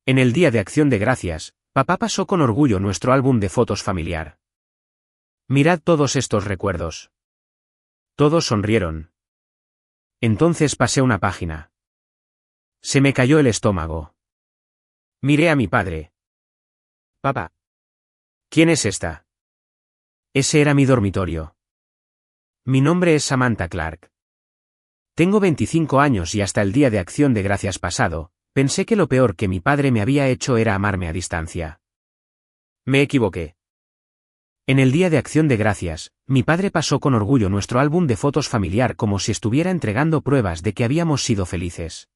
En el Día de Acción de Gracias, papá pasó con orgullo nuestro álbum de fotos familiar. Mirad todos estos recuerdos. Todos sonrieron. Entonces pasé una página. Se me cayó el estómago. Miré a mi padre. Papá. ¿Quién es esta? Ese era mi dormitorio. Mi nombre es Samantha Clark. Tengo 25 años y hasta el Día de Acción de Gracias pasado, pensé que lo peor que mi padre me había hecho era amarme a distancia. Me equivoqué. En el Día de Acción de Gracias, mi padre pasó con orgullo nuestro álbum de fotos familiar como si estuviera entregando pruebas de que habíamos sido felices.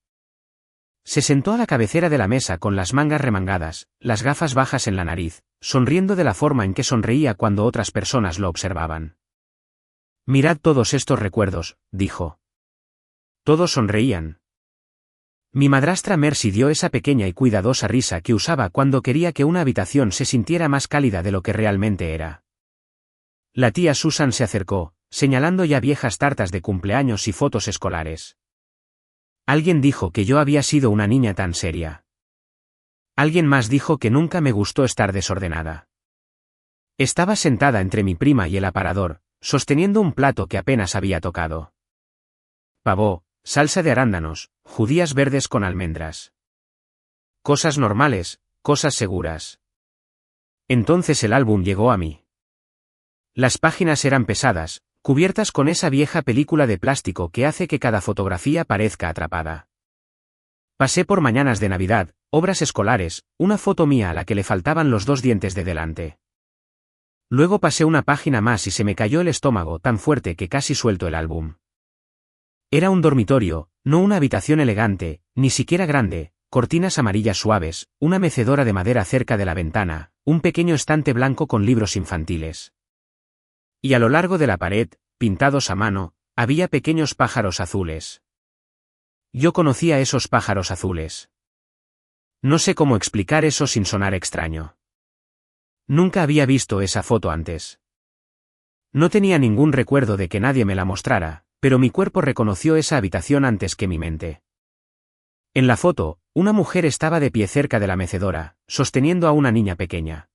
Se sentó a la cabecera de la mesa con las mangas remangadas, las gafas bajas en la nariz, sonriendo de la forma en que sonreía cuando otras personas lo observaban. Mirad todos estos recuerdos, dijo. Todos sonreían. Mi madrastra Mercy dio esa pequeña y cuidadosa risa que usaba cuando quería que una habitación se sintiera más cálida de lo que realmente era. La tía Susan se acercó, señalando ya viejas tartas de cumpleaños y fotos escolares. Alguien dijo que yo había sido una niña tan seria. Alguien más dijo que nunca me gustó estar desordenada. Estaba sentada entre mi prima y el aparador, sosteniendo un plato que apenas había tocado. Pavó, salsa de arándanos, judías verdes con almendras. Cosas normales, cosas seguras. Entonces el álbum llegó a mí. Las páginas eran pesadas, cubiertas con esa vieja película de plástico que hace que cada fotografía parezca atrapada. Pasé por mañanas de Navidad, obras escolares, una foto mía a la que le faltaban los 2 dientes de delante. Luego pasé una página más y se me cayó el estómago tan fuerte que casi suelto el álbum. Era un dormitorio, no una habitación elegante, ni siquiera grande, cortinas amarillas suaves, una mecedora de madera cerca de la ventana, un pequeño estante blanco con libros infantiles. Y a lo largo de la pared, pintados a mano, había pequeños pájaros azules. Yo conocía esos pájaros azules. No sé cómo explicar eso sin sonar extraño. Nunca había visto esa foto antes. No tenía ningún recuerdo de que nadie me la mostrara, pero mi cuerpo reconoció esa habitación antes que mi mente. En la foto, una mujer estaba de pie cerca de la mecedora, sosteniendo a una niña pequeña.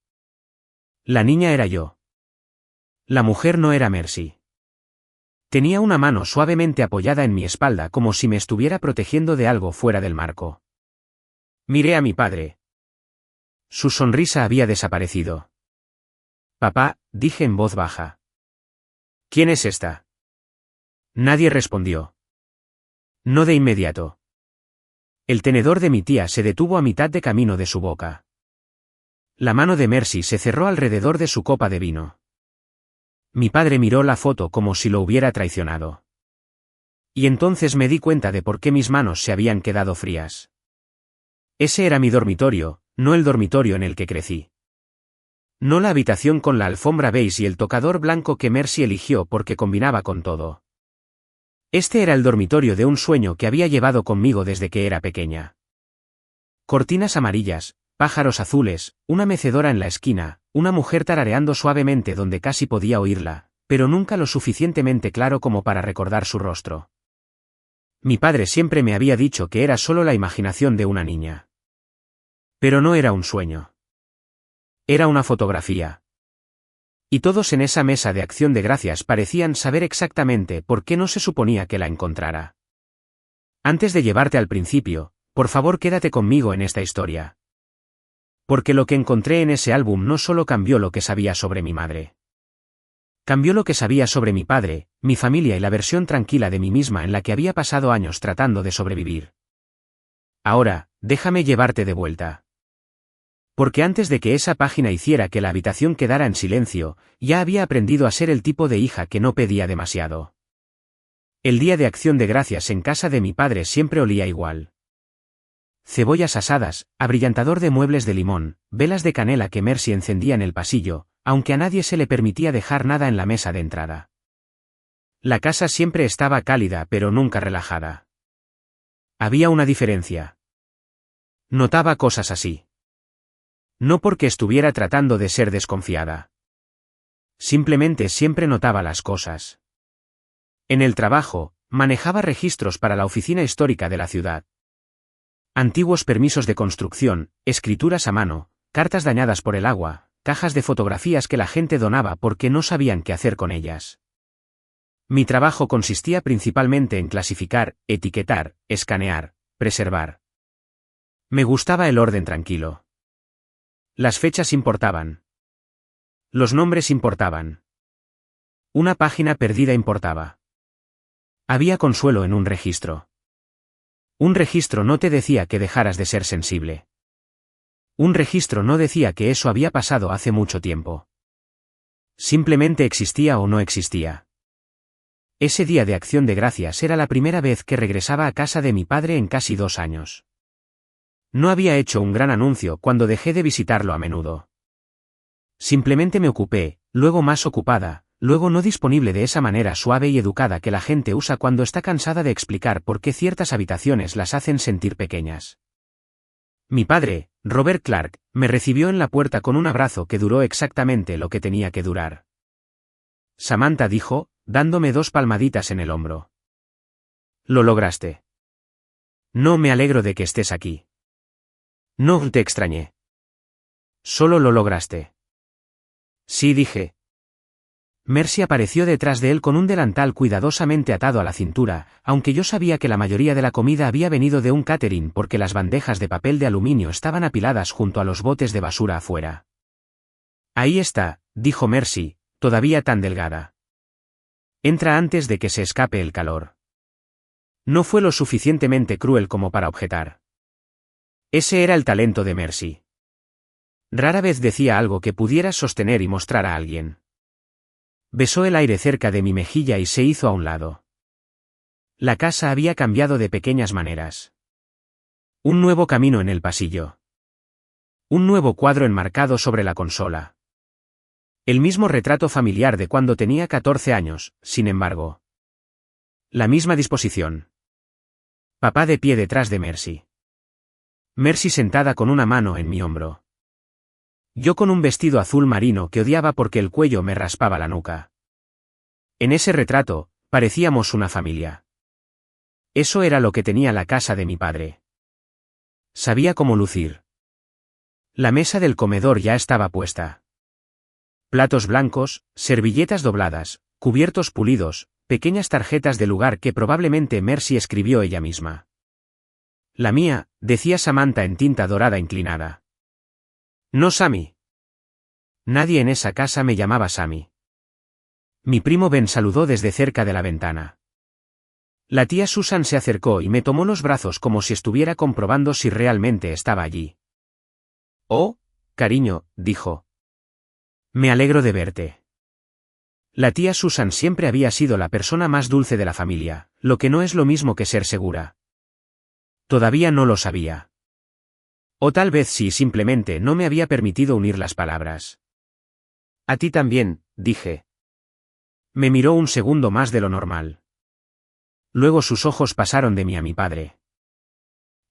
La niña era yo. La mujer no era Mercy. Tenía una mano suavemente apoyada en mi espalda como si me estuviera protegiendo de algo fuera del marco. Miré a mi padre. Su sonrisa había desaparecido. Papá, dije en voz baja. ¿Quién es esta? Nadie respondió. No de inmediato. El tenedor de mi tía se detuvo a mitad de camino de su boca. La mano de Mercy se cerró alrededor de su copa de vino. Mi padre miró la foto como si lo hubiera traicionado. Y entonces me di cuenta de por qué mis manos se habían quedado frías. Ese era mi dormitorio, no el dormitorio en el que crecí. No la habitación con la alfombra beige y el tocador blanco que Mercy eligió porque combinaba con todo. Este era el dormitorio de un sueño que había llevado conmigo desde que era pequeña. Cortinas amarillas, pájaros azules, una mecedora en la esquina, una mujer tarareando suavemente donde casi podía oírla, pero nunca lo suficientemente claro como para recordar su rostro. Mi padre siempre me había dicho que era solo la imaginación de una niña. Pero no era un sueño. Era una fotografía. Y todos en esa mesa de acción de gracias parecían saber exactamente por qué no se suponía que la encontrara. Antes de llevarte al principio, por favor quédate conmigo en esta historia. Porque lo que encontré en ese álbum no solo cambió lo que sabía sobre mi madre. Cambió lo que sabía sobre mi padre, mi familia y la versión tranquila de mí misma en la que había pasado años tratando de sobrevivir. Ahora, déjame llevarte de vuelta. Porque antes de que esa página hiciera que la habitación quedara en silencio, ya había aprendido a ser el tipo de hija que no pedía demasiado. El Día de Acción de Gracias en casa de mi padre siempre olía igual. Cebollas asadas, abrillantador de muebles de limón, velas de canela que Mercy encendía en el pasillo, aunque a nadie se le permitía dejar nada en la mesa de entrada. La casa siempre estaba cálida pero nunca relajada. Había una diferencia. Notaba cosas así. No porque estuviera tratando de ser desconfiada. Simplemente siempre notaba las cosas. En el trabajo, manejaba registros para la oficina histórica de la ciudad. Antiguos permisos de construcción, escrituras a mano, cartas dañadas por el agua, cajas de fotografías que la gente donaba porque no sabían qué hacer con ellas. Mi trabajo consistía principalmente en clasificar, etiquetar, escanear, preservar. Me gustaba el orden tranquilo. Las fechas importaban. Los nombres importaban. Una página perdida importaba. Había consuelo en un registro. Un registro no te decía que dejaras de ser sensible. Un registro no decía que eso había pasado hace mucho tiempo. Simplemente existía o no existía. Ese día de Acción de Gracias era la primera vez que regresaba a casa de mi padre en casi 2 años. No había hecho un gran anuncio cuando dejé de visitarlo a menudo. Simplemente me ocupé, luego más ocupada, luego no disponible de esa manera suave y educada que la gente usa cuando está cansada de explicar por qué ciertas habitaciones las hacen sentir pequeñas. Mi padre, Robert Clark, me recibió en la puerta con un abrazo que duró exactamente lo que tenía que durar. Samantha dijo, dándome 2 palmaditas en el hombro. Lo lograste. No me alegro de que estés aquí. No te extrañé. Solo lo lograste. Sí, dije. Mercy apareció detrás de él con un delantal cuidadosamente atado a la cintura, aunque yo sabía que la mayoría de la comida había venido de un catering porque las bandejas de papel de aluminio estaban apiladas junto a los botes de basura afuera. Ahí está, dijo Mercy, todavía tan delgada. Entra antes de que se escape el calor. No fue lo suficientemente cruel como para objetar. Ese era el talento de Mercy. Rara vez decía algo que pudiera sostener y mostrar a alguien. Besó el aire cerca de mi mejilla y se hizo a un lado. La casa había cambiado de pequeñas maneras. Un nuevo camino en el pasillo. Un nuevo cuadro enmarcado sobre la consola. El mismo retrato familiar de cuando tenía 14 años, sin embargo. La misma disposición. Papá de pie detrás de Mercy. Mercy sentada con una mano en mi hombro. Yo con un vestido azul marino que odiaba porque el cuello me raspaba la nuca. En ese retrato, parecíamos una familia. Eso era lo que tenía la casa de mi padre. Sabía cómo lucir. La mesa del comedor ya estaba puesta. Platos blancos, servilletas dobladas, cubiertos pulidos, pequeñas tarjetas de lugar que probablemente Mercy escribió ella misma. La mía, decía Samantha en tinta dorada inclinada. No Sammy. Nadie en esa casa me llamaba Sammy. Mi primo Ben saludó desde cerca de la ventana. La tía Susan se acercó y me tomó los brazos como si estuviera comprobando si realmente estaba allí. Oh, cariño, dijo. Me alegro de verte. La tía Susan siempre había sido la persona más dulce de la familia, lo que no es lo mismo que ser segura. Todavía no lo sabía. O tal vez sí, simplemente no me había permitido unir las palabras. A ti también, dije. Me miró un segundo más de lo normal. Luego sus ojos pasaron de mí a mi padre.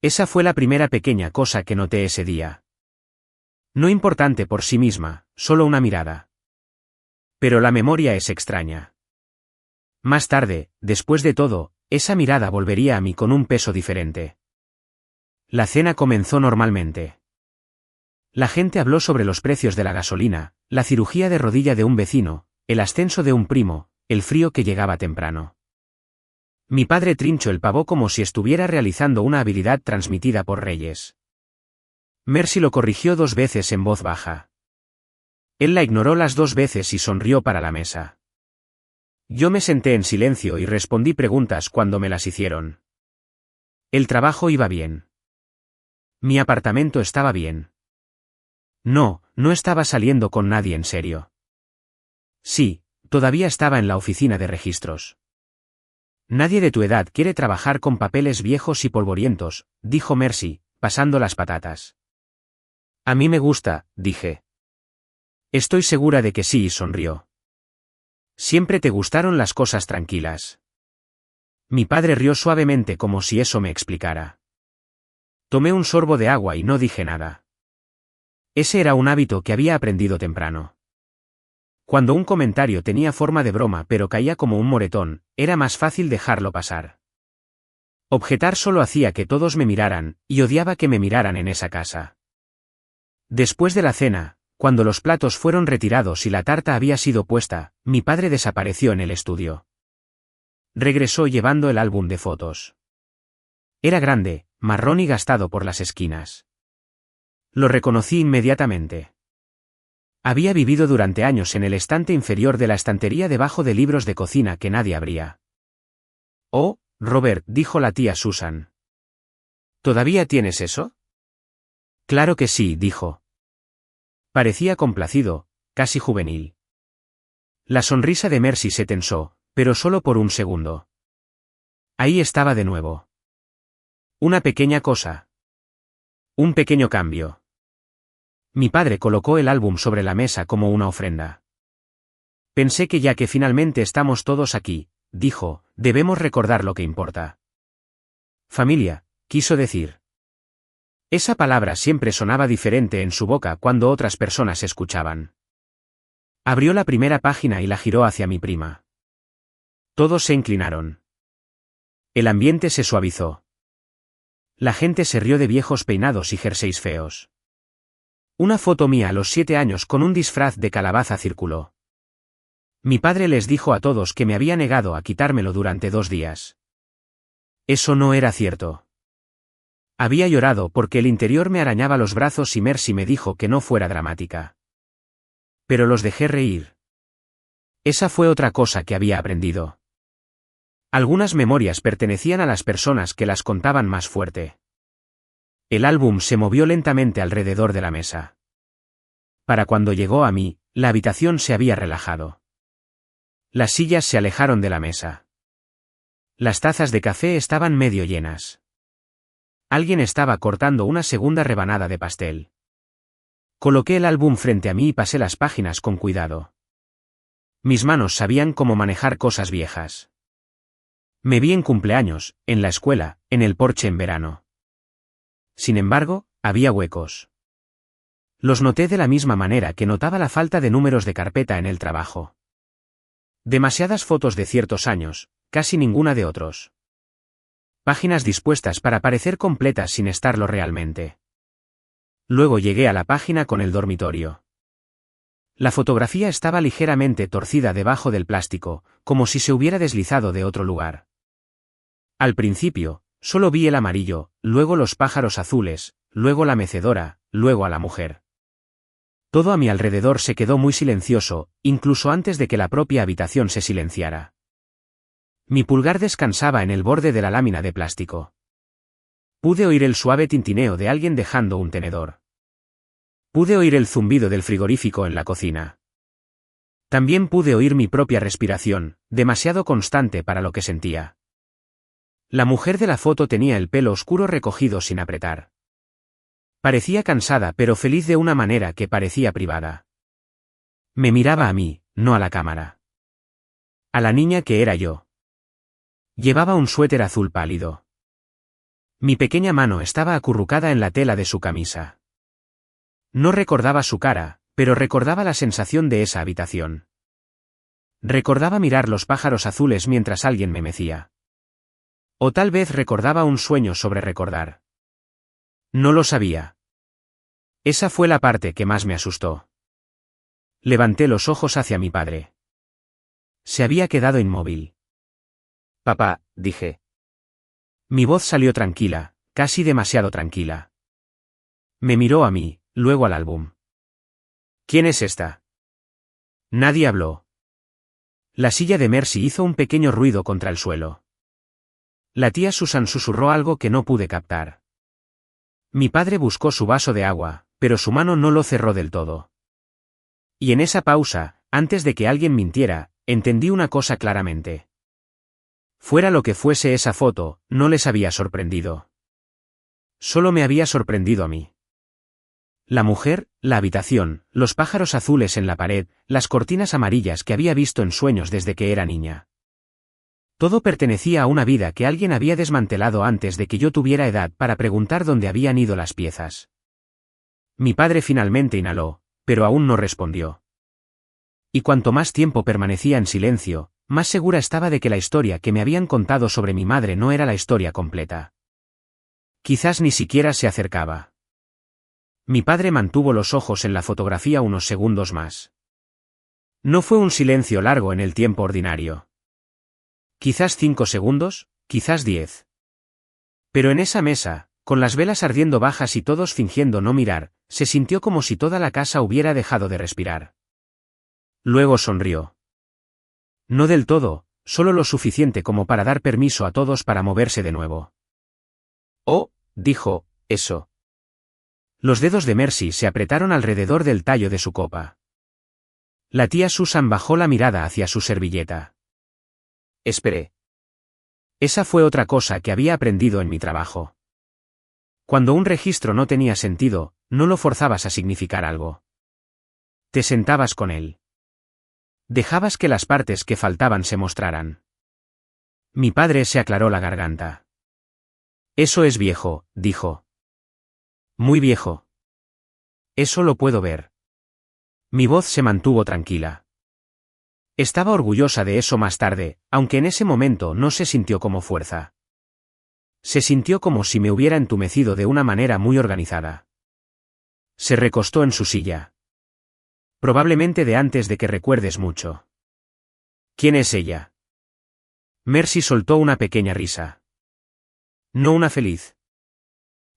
Esa fue la primera pequeña cosa que noté ese día. No importante por sí misma, solo una mirada. Pero la memoria es extraña. Más tarde, después de todo, esa mirada volvería a mí con un peso diferente. La cena comenzó normalmente. La gente habló sobre los precios de la gasolina, la cirugía de rodilla de un vecino, el ascenso de un primo, el frío que llegaba temprano. Mi padre trinchó el pavo como si estuviera realizando una habilidad transmitida por reyes. Mercy lo corrigió 2 veces en voz baja. Él la ignoró las 2 veces y sonrió para la mesa. Yo me senté en silencio y respondí preguntas cuando me las hicieron. El trabajo iba bien. Mi apartamento estaba bien. No, no estaba saliendo con nadie en serio. Sí, todavía estaba en la oficina de registros. Nadie de tu edad quiere trabajar con papeles viejos y polvorientos, dijo Mercy, pasando las patatas. A mí me gusta, dije. Estoy segura de que sí, sonrió. Siempre te gustaron las cosas tranquilas. Mi padre rió suavemente como si eso me explicara. Tomé un sorbo de agua y no dije nada. Ese era un hábito que había aprendido temprano. Cuando un comentario tenía forma de broma pero caía como un moretón, era más fácil dejarlo pasar. Objetar solo hacía que todos me miraran, y odiaba que me miraran en esa casa. Después de la cena, cuando los platos fueron retirados y la tarta había sido puesta, mi padre desapareció en el estudio. Regresó llevando el álbum de fotos. Era grande, marrón y gastado por las esquinas. Lo reconocí inmediatamente. Había vivido durante años en el estante inferior de la estantería debajo de libros de cocina que nadie abría. «Oh, Robert», dijo la tía Susan. «¿Todavía tienes eso?» «Claro que sí», dijo. Parecía complacido, casi juvenil. La sonrisa de Mercy se tensó, pero solo por un segundo. Ahí estaba de nuevo. Una pequeña cosa. Un pequeño cambio. Mi padre colocó el álbum sobre la mesa como una ofrenda. Pensé que ya que finalmente estamos todos aquí, dijo, debemos recordar lo que importa. Familia, quiso decir. Esa palabra siempre sonaba diferente en su boca cuando otras personas escuchaban. Abrió la primera página y la giró hacia mi prima. Todos se inclinaron. El ambiente se suavizó. La gente se rió de viejos peinados y jerseys feos. Una foto mía a los 7 años con un disfraz de calabaza circuló. Mi padre les dijo a todos que me había negado a quitármelo durante 2 días. Eso no era cierto. Había llorado porque el interior me arañaba los brazos y Mercy me dijo que no fuera dramática. Pero los dejé reír. Esa fue otra cosa que había aprendido. Algunas memorias pertenecían a las personas que las contaban más fuerte. El álbum se movió lentamente alrededor de la mesa. Para cuando llegó a mí, la habitación se había relajado. Las sillas se alejaron de la mesa. Las tazas de café estaban medio llenas. Alguien estaba cortando una segunda rebanada de pastel. Coloqué el álbum frente a mí y pasé las páginas con cuidado. Mis manos sabían cómo manejar cosas viejas. Me vi en cumpleaños, en la escuela, en el porche en verano. Sin embargo, había huecos. Los noté de la misma manera que notaba la falta de números de carpeta en el trabajo. Demasiadas fotos de ciertos años, casi ninguna de otros. Páginas dispuestas para parecer completas sin estarlo realmente. Luego llegué a la página con el dormitorio. La fotografía estaba ligeramente torcida debajo del plástico, como si se hubiera deslizado de otro lugar. Al principio, solo vi el amarillo, luego los pájaros azules, luego la mecedora, luego a la mujer. Todo a mi alrededor se quedó muy silencioso, incluso antes de que la propia habitación se silenciara. Mi pulgar descansaba en el borde de la lámina de plástico. Pude oír el suave tintineo de alguien dejando un tenedor. Pude oír el zumbido del frigorífico en la cocina. También pude oír mi propia respiración, demasiado constante para lo que sentía. La mujer de la foto tenía el pelo oscuro recogido sin apretar. Parecía cansada pero feliz de una manera que parecía privada. Me miraba a mí, no a la cámara. A la niña que era yo. Llevaba un suéter azul pálido. Mi pequeña mano estaba acurrucada en la tela de su camisa. No recordaba su cara, pero recordaba la sensación de esa habitación. Recordaba mirar los pájaros azules mientras alguien me mecía. O tal vez recordaba un sueño sobre recordar. No lo sabía. Esa fue la parte que más me asustó. Levanté los ojos hacia mi padre. Se había quedado inmóvil. «Papá», dije. Mi voz salió tranquila, casi demasiado tranquila. Me miró a mí, luego al álbum. «¿Quién es esta?» Nadie habló. La silla de Mercy hizo un pequeño ruido contra el suelo. La tía Susan susurró algo que no pude captar. Mi padre buscó su vaso de agua, pero su mano no lo cerró del todo. Y en esa pausa, antes de que alguien mintiera, entendí una cosa claramente. Fuera lo que fuese esa foto, no les había sorprendido. Solo me había sorprendido a mí. La mujer, la habitación, los pájaros azules en la pared, las cortinas amarillas que había visto en sueños desde que era niña. Todo pertenecía a una vida que alguien había desmantelado antes de que yo tuviera edad para preguntar dónde habían ido las piezas. Mi padre finalmente inhaló, pero aún no respondió. Y cuanto más tiempo permanecía en silencio, más segura estaba de que la historia que me habían contado sobre mi madre no era la historia completa. Quizás ni siquiera se acercaba. Mi padre mantuvo los ojos en la fotografía unos segundos más. No fue un silencio largo en el tiempo ordinario. Quizás 5 segundos, quizás 10. Pero en esa mesa, con las velas ardiendo bajas y todos fingiendo no mirar, se sintió como si toda la casa hubiera dejado de respirar. Luego sonrió. No del todo, solo lo suficiente como para dar permiso a todos para moverse de nuevo. Oh, dijo, eso. Los dedos de Mercy se apretaron alrededor del tallo de su copa. La tía Susan bajó la mirada hacia su servilleta. Esperé. Esa fue otra cosa que había aprendido en mi trabajo. Cuando un registro no tenía sentido, no lo forzabas a significar algo. Te sentabas con él. Dejabas que las partes que faltaban se mostraran. Mi padre se aclaró la garganta. Eso es viejo, dijo. Muy viejo. Eso lo puedo ver. Mi voz se mantuvo tranquila. Estaba orgullosa de eso más tarde, aunque en ese momento no se sintió como fuerza. Se sintió como si me hubiera entumecido de una manera muy organizada. Se recostó en su silla. Probablemente de antes de que recuerdes mucho. ¿Quién es ella? Mercy soltó una pequeña risa. No una feliz.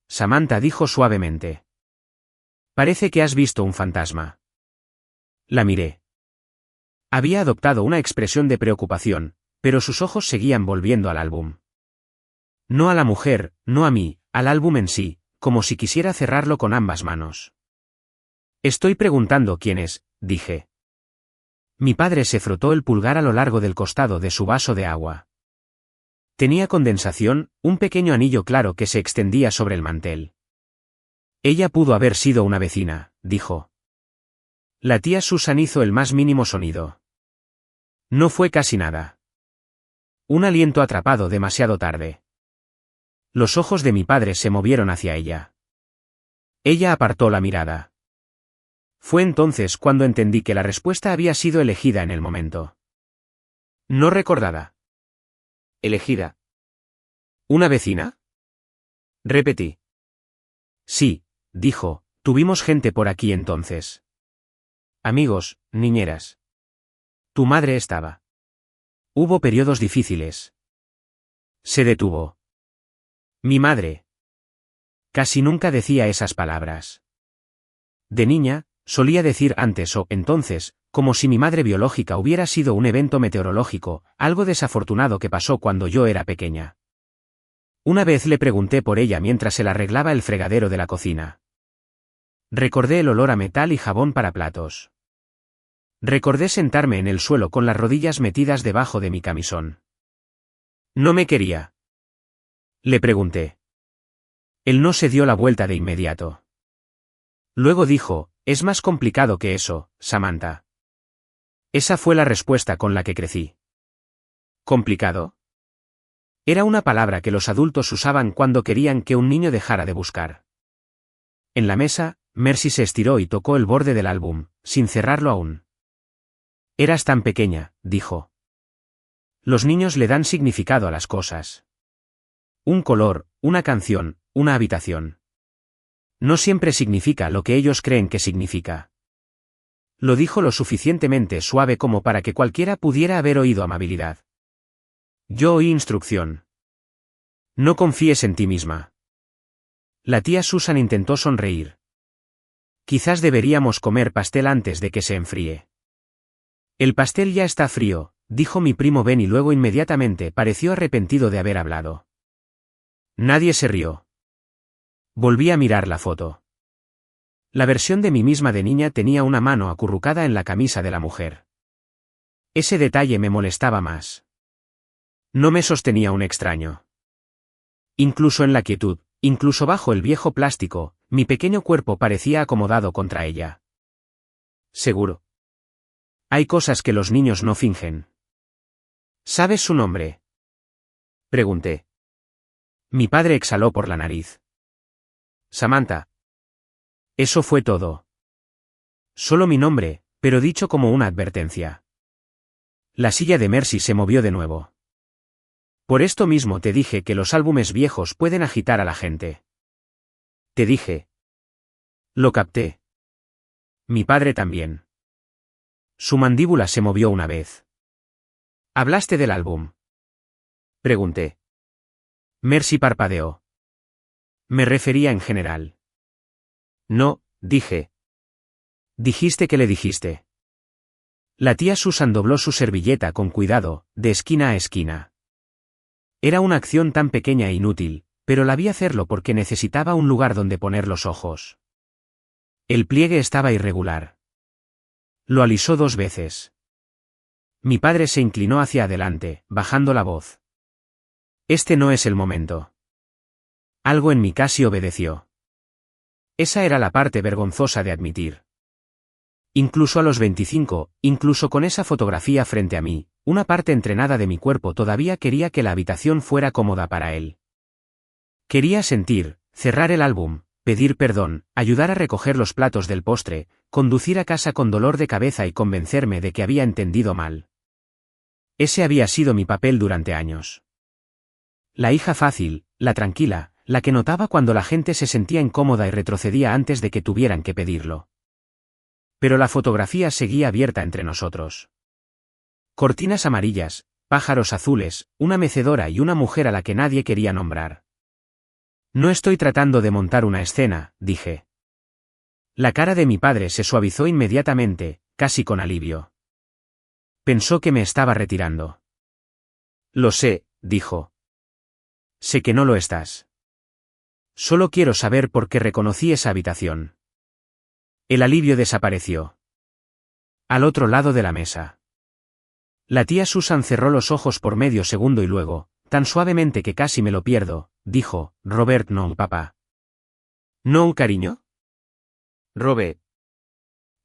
Samantha dijo suavemente. Parece que has visto un fantasma. La miré. Había adoptado una expresión de preocupación, pero sus ojos seguían volviendo al álbum. No a la mujer, no a mí, al álbum en sí, como si quisiera cerrarlo con ambas manos. Estoy preguntando quién es, dije. Mi padre se frotó el pulgar a lo largo del costado de su vaso de agua. Tenía condensación, un pequeño anillo claro que se extendía sobre el mantel. Ella pudo haber sido una vecina, dijo. La tía Susan hizo el más mínimo sonido. No fue casi nada. Un aliento atrapado demasiado tarde. Los ojos de mi padre se movieron hacia ella. Ella apartó la mirada. Fue entonces cuando entendí que la respuesta había sido elegida en el momento. No recordada. Elegida. ¿Una vecina? Repetí. Sí, dijo, tuvimos gente por aquí entonces. Amigos, niñeras. Tu madre estaba. Hubo periodos difíciles. Se detuvo. Mi madre. Casi nunca decía esas palabras. De niña, solía decir antes o entonces, como si mi madre biológica hubiera sido un evento meteorológico, algo desafortunado que pasó cuando yo era pequeña. Una vez le pregunté por ella mientras él arreglaba el fregadero de la cocina. Recordé el olor a metal y jabón para platos. Recordé sentarme en el suelo con las rodillas metidas debajo de mi camisón. ¿No me quería? Le pregunté. Él no se dio la vuelta de inmediato. Luego dijo, es más complicado que eso, Samantha. Esa fue la respuesta con la que crecí. ¿Complicado? Era una palabra que los adultos usaban cuando querían que un niño dejara de buscar. En la mesa, Mercy se estiró y tocó el borde del álbum, sin cerrarlo aún. Eras tan pequeña, dijo. Los niños le dan significado a las cosas. Un color, una canción, una habitación. No siempre significa lo que ellos creen que significa. Lo dijo lo suficientemente suave como para que cualquiera pudiera haber oído amabilidad. Yo oí instrucción. No confíes en ti misma. La tía Susan intentó sonreír. Quizás deberíamos comer pastel antes de que se enfríe. El pastel ya está frío, dijo mi primo Ben y luego inmediatamente pareció arrepentido de haber hablado. Nadie se rió. Volví a mirar la foto. La versión de mí misma de niña tenía una mano acurrucada en la camisa de la mujer. Ese detalle me molestaba más. No me sostenía un extraño. Incluso en la quietud, incluso bajo el viejo plástico, mi pequeño cuerpo parecía acomodado contra ella. Seguro. Hay cosas que los niños no fingen. ¿Sabes su nombre? Pregunté. Mi padre exhaló por la nariz. Samantha. Eso fue todo. Solo mi nombre, pero dicho como una advertencia. La silla de Mercy se movió de nuevo. Por esto mismo te dije que los álbumes viejos pueden agitar a la gente. Te dije. Lo capté. Mi padre también. Su mandíbula se movió una vez. ¿Hablaste del álbum? Pregunté. Mercy parpadeó. Me refería en general. No, dije. Dijiste que le dijiste. La tía Susan dobló su servilleta con cuidado, de esquina a esquina. Era una acción tan pequeña e inútil, pero la vi hacerlo porque necesitaba un lugar donde poner los ojos. El pliegue estaba irregular. Lo alisó 2 veces. Mi padre se inclinó hacia adelante, bajando la voz. Este no es el momento. Algo en mí casi obedeció. Esa era la parte vergonzosa de admitir. Incluso a los 25, incluso con esa fotografía frente a mí, una parte entrenada de mi cuerpo todavía quería que la habitación fuera cómoda para él. Quería sentir, cerrar el álbum, pedir perdón, ayudar a recoger los platos del postre, conducir a casa con dolor de cabeza y convencerme de que había entendido mal. Ese había sido mi papel durante años. La hija fácil, la tranquila, la que notaba cuando la gente se sentía incómoda y retrocedía antes de que tuvieran que pedirlo. Pero la fotografía seguía abierta entre nosotros. Cortinas amarillas, pájaros azules, una mecedora y una mujer a la que nadie quería nombrar. No estoy tratando de montar una escena, dije. La cara de mi padre se suavizó inmediatamente, casi con alivio. Pensó que me estaba retirando. Lo sé, dijo. Sé que no lo estás. Solo quiero saber por qué reconocí esa habitación. El alivio desapareció. Al otro lado de la mesa. La tía Susan cerró los ojos por medio segundo y luego, tan suavemente que casi me lo pierdo, dijo, Robert, no, papá. ¿No, cariño? Robert.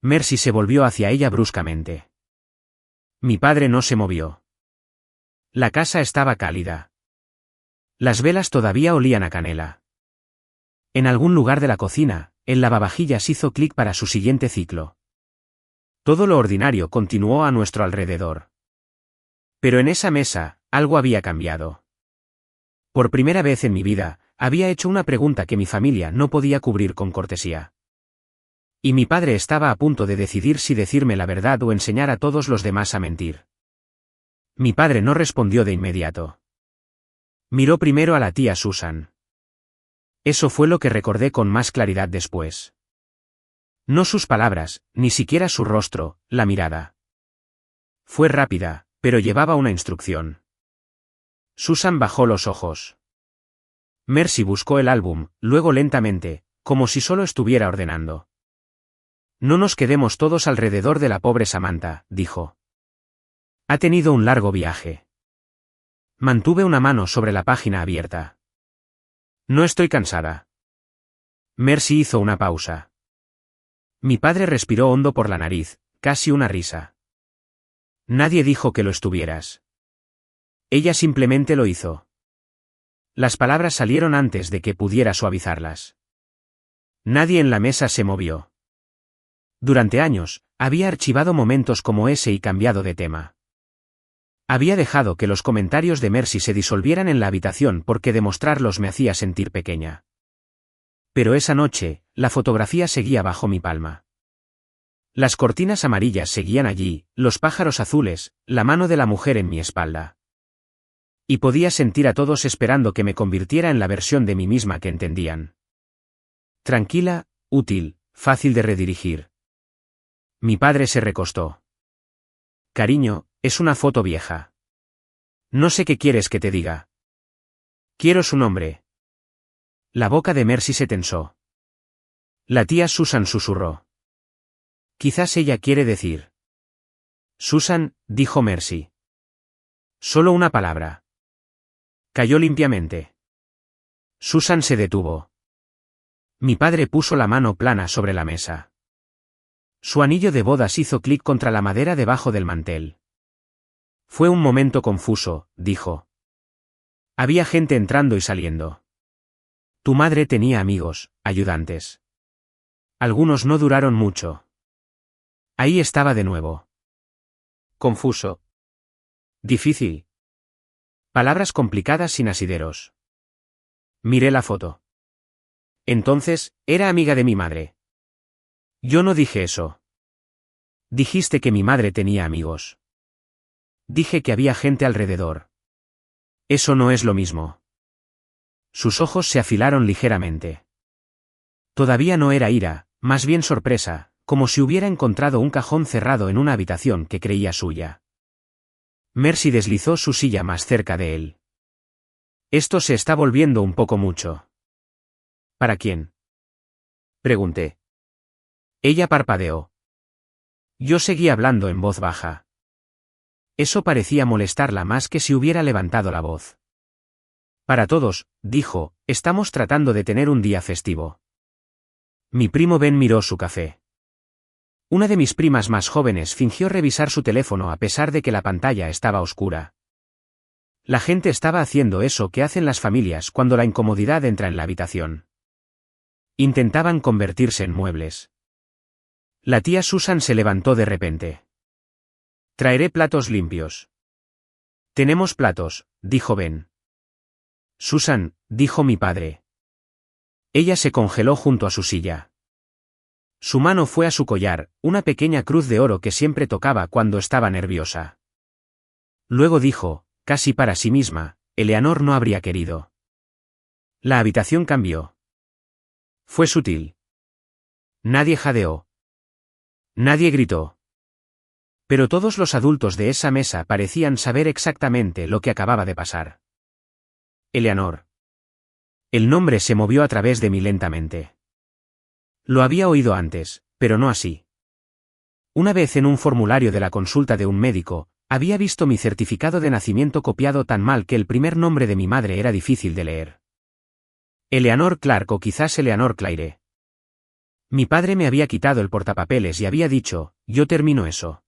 Mercy se volvió hacia ella bruscamente. Mi padre no se movió. La casa estaba cálida. Las velas todavía olían a canela. En algún lugar de la cocina, el lavavajillas hizo clic para su siguiente ciclo. Todo lo ordinario continuó a nuestro alrededor. Pero en esa mesa, algo había cambiado. Por primera vez en mi vida, había hecho una pregunta que mi familia no podía cubrir con cortesía. Y mi padre estaba a punto de decidir si decirme la verdad o enseñar a todos los demás a mentir. Mi padre no respondió de inmediato. Miró primero a la tía Susan. Eso fue lo que recordé con más claridad después. No sus palabras, ni siquiera su rostro, la mirada. Fue rápida, pero llevaba una instrucción. Susan bajó los ojos. Mercy buscó el álbum, luego lentamente, como si solo estuviera ordenando. No nos quedemos todos alrededor de la pobre Samantha, dijo. Ha tenido un largo viaje. Mantuve una mano sobre la página abierta. No estoy cansada. Mercy hizo una pausa. Mi padre respiró hondo por la nariz, casi una risa. Nadie dijo que lo estuvieras. Ella simplemente lo hizo. Las palabras salieron antes de que pudiera suavizarlas. Nadie en la mesa se movió. Durante años, había archivado momentos como ese y cambiado de tema. Había dejado que los comentarios de Mercy se disolvieran en la habitación porque demostrarlos me hacía sentir pequeña. Pero esa noche, la fotografía seguía bajo mi palma. Las cortinas amarillas seguían allí, los pájaros azules, la mano de la mujer en mi espalda. Y podía sentir a todos esperando que me convirtiera en la versión de mí misma que entendían. Tranquila, útil, fácil de redirigir. Mi padre se recostó. Cariño, es una foto vieja. No sé qué quieres que te diga. Quiero su nombre. La boca de Mercy se tensó. La tía Susan susurró. Quizás ella quiere decir. Susan, dijo Mercy. Solo una palabra. Cayó limpiamente. Susan se detuvo. Mi padre puso la mano plana sobre la mesa. Su anillo de bodas hizo clic contra la madera debajo del mantel. Fue un momento confuso, dijo. Había gente entrando y saliendo. Tu madre tenía amigos, ayudantes. Algunos no duraron mucho. Ahí estaba de nuevo. Confuso. Difícil. Palabras complicadas sin asideros. Miré la foto. Entonces, era amiga de mi madre. Yo no dije eso. Dijiste que mi madre tenía amigos. Dije que había gente alrededor. Eso no es lo mismo. Sus ojos se afilaron ligeramente. Todavía no era ira, más bien sorpresa, como si hubiera encontrado un cajón cerrado en una habitación que creía suya. Mercy deslizó su silla más cerca de él. Esto se está volviendo un poco mucho. ¿Para quién? Pregunté. Ella parpadeó. Yo seguí hablando en voz baja. Eso parecía molestarla más que si hubiera levantado la voz. Para todos, dijo, estamos tratando de tener un día festivo. Mi primo Ben miró su café. Una de mis primas más jóvenes fingió revisar su teléfono a pesar de que la pantalla estaba oscura. La gente estaba haciendo eso que hacen las familias cuando la incomodidad entra en la habitación. Intentaban convertirse en muebles. La tía Susan se levantó de repente. Traeré platos limpios. Tenemos platos, dijo Ben. Susan, dijo mi padre. Ella se congeló junto a su silla. Su mano fue a su collar, una pequeña cruz de oro que siempre tocaba cuando estaba nerviosa. Luego dijo, casi para sí misma, Eleanor no habría querido. La habitación cambió. Fue sutil. Nadie jadeó. Nadie gritó. Pero todos los adultos de esa mesa parecían saber exactamente lo que acababa de pasar. Eleanor. El nombre se movió a través de mí lentamente. Lo había oído antes, pero no así. Una vez en un formulario de la consulta de un médico, había visto mi certificado de nacimiento copiado tan mal que el primer nombre de mi madre era difícil de leer. Eleanor Clark o quizás Eleanor Claire. Mi padre me había quitado el portapapeles y había dicho, yo termino eso.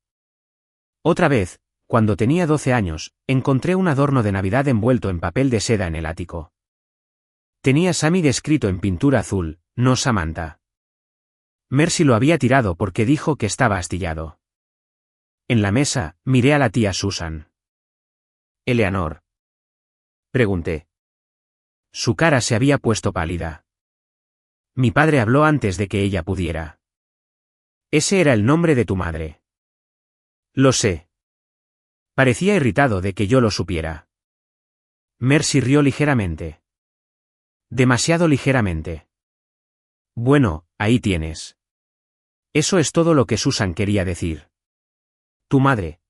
Otra vez, cuando tenía 12 años, encontré un adorno de Navidad envuelto en papel de seda en el ático. Tenía Sammy descrito en pintura azul, no Samantha. Mercy lo había tirado porque dijo que estaba astillado. En la mesa, miré a la tía Susan. Eleanor. Pregunté. Su cara se había puesto pálida. Mi padre habló antes de que ella pudiera. Ese era el nombre de tu madre. Lo sé. Parecía irritado de que yo lo supiera. Mercy rió ligeramente. Demasiado ligeramente. Bueno, ahí tienes. Eso es todo lo que Susan quería decir. Tu madre.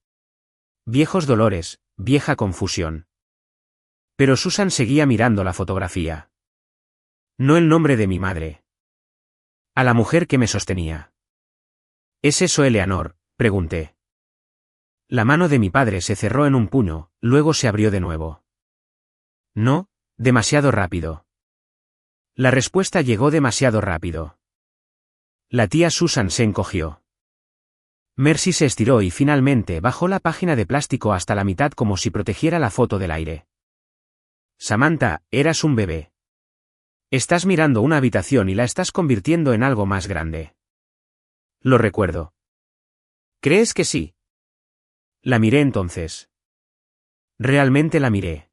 Viejos dolores, vieja confusión. Pero Susan seguía mirando la fotografía. No el nombre de mi madre. A la mujer que me sostenía. ¿Es eso Eleanor?, pregunté. La mano de mi padre se cerró en un puño, luego se abrió de nuevo. No, demasiado rápido. La respuesta llegó demasiado rápido. La tía Susan se encogió. Mercy se estiró y finalmente bajó la página de plástico hasta la mitad como si protegiera la foto del aire. Samantha, eras un bebé. Estás mirando una habitación y la estás convirtiendo en algo más grande. Lo recuerdo. ¿Crees que sí? La miré entonces. Realmente la miré.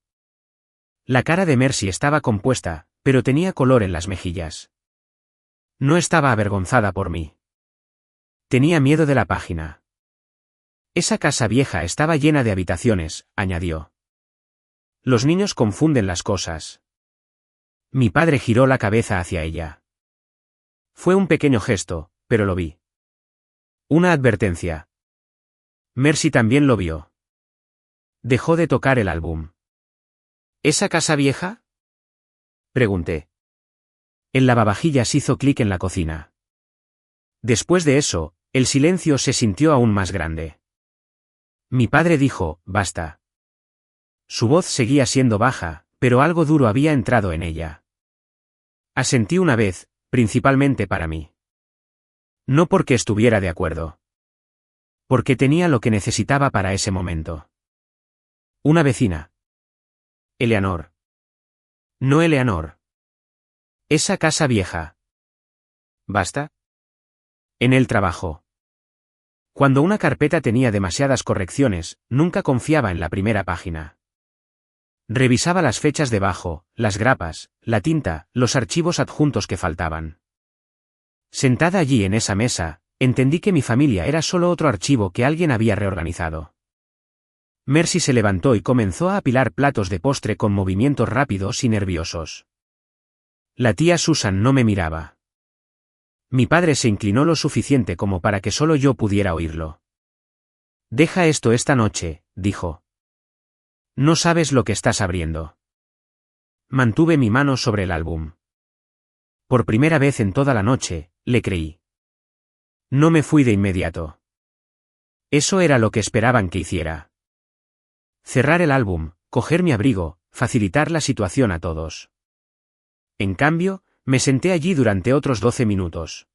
La cara de Mercy estaba compuesta, pero tenía color en las mejillas. No estaba avergonzada por mí. Tenía miedo de la página. Esa casa vieja estaba llena de habitaciones, añadió. Los niños confunden las cosas. Mi padre giró la cabeza hacia ella. Fue un pequeño gesto, pero lo vi. Una advertencia. Mercy también lo vio. Dejó de tocar el álbum. ¿Esa casa vieja?, pregunté. El lavavajillas hizo clic en la cocina. Después de eso, el silencio se sintió aún más grande. Mi padre dijo, basta. Su voz seguía siendo baja, pero algo duro había entrado en ella. Asentí una vez, principalmente para mí. No porque estuviera de acuerdo. Porque tenía lo que necesitaba para ese momento. Una vecina. Eleanor. No Eleanor. Esa casa vieja. ¿Basta? En el trabajo. Cuando una carpeta tenía demasiadas correcciones, nunca confiaba en la primera página. Revisaba las fechas debajo, las grapas, la tinta, los archivos adjuntos que faltaban. Sentada allí en esa mesa, entendí que mi familia era solo otro archivo que alguien había reorganizado. Mercy se levantó y comenzó a apilar platos de postre con movimientos rápidos y nerviosos. La tía Susan no me miraba. Mi padre se inclinó lo suficiente como para que solo yo pudiera oírlo. «Deja esto esta noche», dijo. «No sabes lo que estás abriendo». Mantuve mi mano sobre el álbum. Por primera vez en toda la noche, le creí. No me fui de inmediato. Eso era lo que esperaban que hiciera. Cerrar el álbum, coger mi abrigo, facilitar la situación a todos. En cambio, me senté allí durante otros 12 minutos.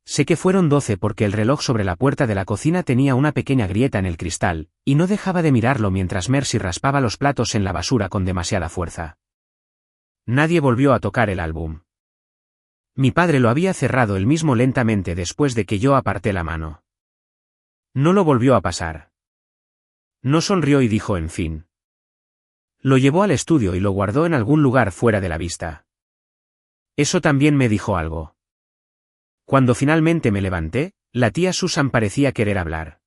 Sé que fueron 12 porque el reloj sobre la puerta de la cocina tenía una pequeña grieta en el cristal, y no dejaba de mirarlo mientras Mercy raspaba los platos en la basura con demasiada fuerza. Nadie volvió a tocar el álbum. Mi padre lo había cerrado él mismo lentamente después de que yo aparté la mano. No lo volvió a pasar. No sonrió y dijo en fin. Lo llevó al estudio y lo guardó en algún lugar fuera de la vista. Eso también me dijo algo. Cuando finalmente me levanté, la tía Susan parecía querer hablar.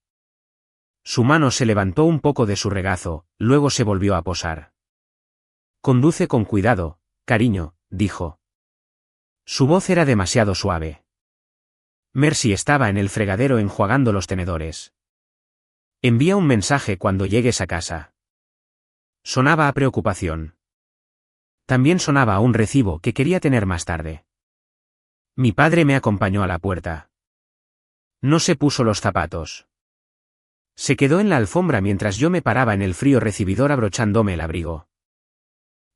Su mano se levantó un poco de su regazo, luego se volvió a posar. «Conduce con cuidado, cariño», dijo. Su voz era demasiado suave. Mercy estaba en el fregadero enjuagando los tenedores. «Envía un mensaje cuando llegues a casa». Sonaba a preocupación. También sonaba a un recibo que quería tener más tarde. Mi padre me acompañó a la puerta. No se puso los zapatos. Se quedó en la alfombra mientras yo me paraba en el frío recibidor abrochándome el abrigo.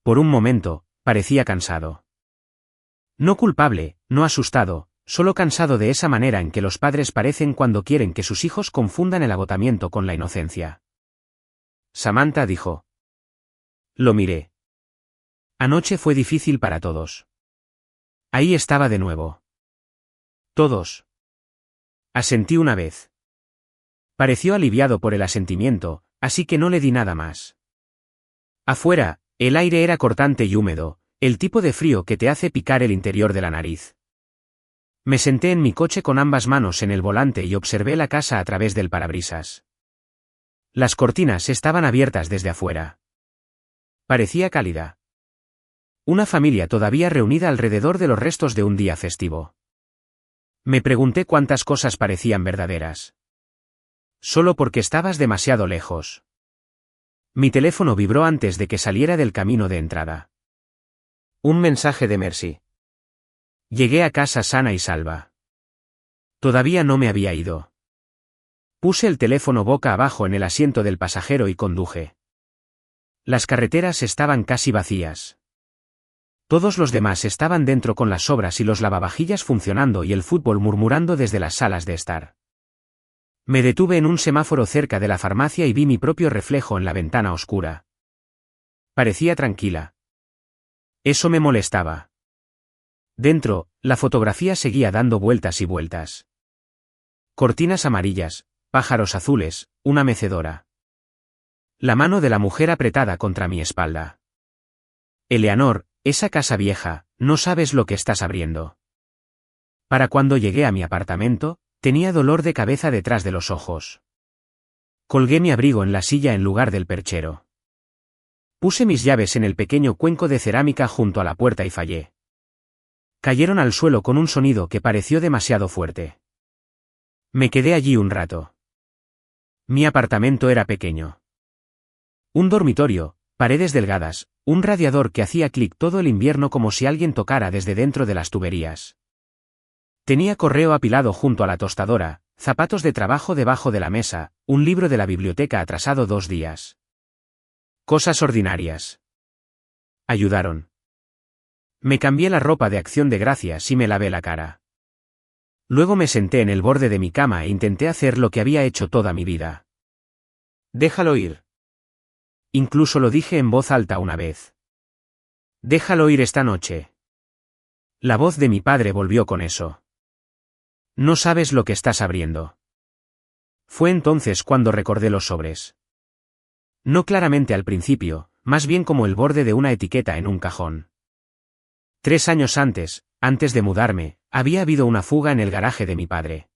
Por un momento, parecía cansado. No culpable, no asustado, solo cansado de esa manera en que los padres parecen cuando quieren que sus hijos confundan el agotamiento con la inocencia. Samantha dijo. Lo miré. Anoche fue difícil para todos. Ahí estaba de nuevo. Todos. Asentí una vez. Pareció aliviado por el asentimiento, así que no le di nada más. Afuera, el aire era cortante y húmedo, el tipo de frío que te hace picar el interior de la nariz. Me senté en mi coche con ambas manos en el volante y observé la casa a través del parabrisas. Las cortinas estaban abiertas desde afuera. Parecía cálida. Una familia todavía reunida alrededor de los restos de un día festivo. Me pregunté cuántas cosas parecían verdaderas. Solo porque estabas demasiado lejos. Mi teléfono vibró antes de que saliera del camino de entrada. Un mensaje de Mercy. Llegué a casa sana y salva. Todavía no me había ido. Puse el teléfono boca abajo en el asiento del pasajero y conduje. Las carreteras estaban casi vacías. Todos los demás estaban dentro con las sobras y los lavavajillas funcionando y el fútbol murmurando desde las salas de estar. Me detuve en un semáforo cerca de la farmacia y vi mi propio reflejo en la ventana oscura. Parecía tranquila. Eso me molestaba. Dentro, la fotografía seguía dando vueltas y vueltas. Cortinas amarillas, pájaros azules, una mecedora. La mano de la mujer apretada contra mi espalda. Eleanor, esa casa vieja, no sabes lo que estás abriendo. Para cuando llegué a mi apartamento, tenía dolor de cabeza detrás de los ojos. Colgué mi abrigo en la silla en lugar del perchero. Puse mis llaves en el pequeño cuenco de cerámica junto a la puerta y fallé. Cayeron al suelo con un sonido que pareció demasiado fuerte. Me quedé allí un rato. Mi apartamento era pequeño. Un dormitorio, paredes delgadas, un radiador que hacía clic todo el invierno como si alguien tocara desde dentro de las tuberías. Tenía correo apilado junto a la tostadora, zapatos de trabajo debajo de la mesa, un libro de la biblioteca atrasado 2 días. Cosas ordinarias. Ayudaron. Me cambié la ropa de acción de gracias y me lavé la cara. Luego me senté en el borde de mi cama e intenté hacer lo que había hecho toda mi vida. Déjalo ir. Incluso lo dije en voz alta una vez. Déjalo ir esta noche. La voz de mi padre volvió con eso. No sabes lo que estás abriendo. Fue entonces cuando recordé los sobres. No claramente al principio, más bien como el borde de una etiqueta en un cajón. 3 años antes de mudarme, había habido una fuga en el garaje de mi padre.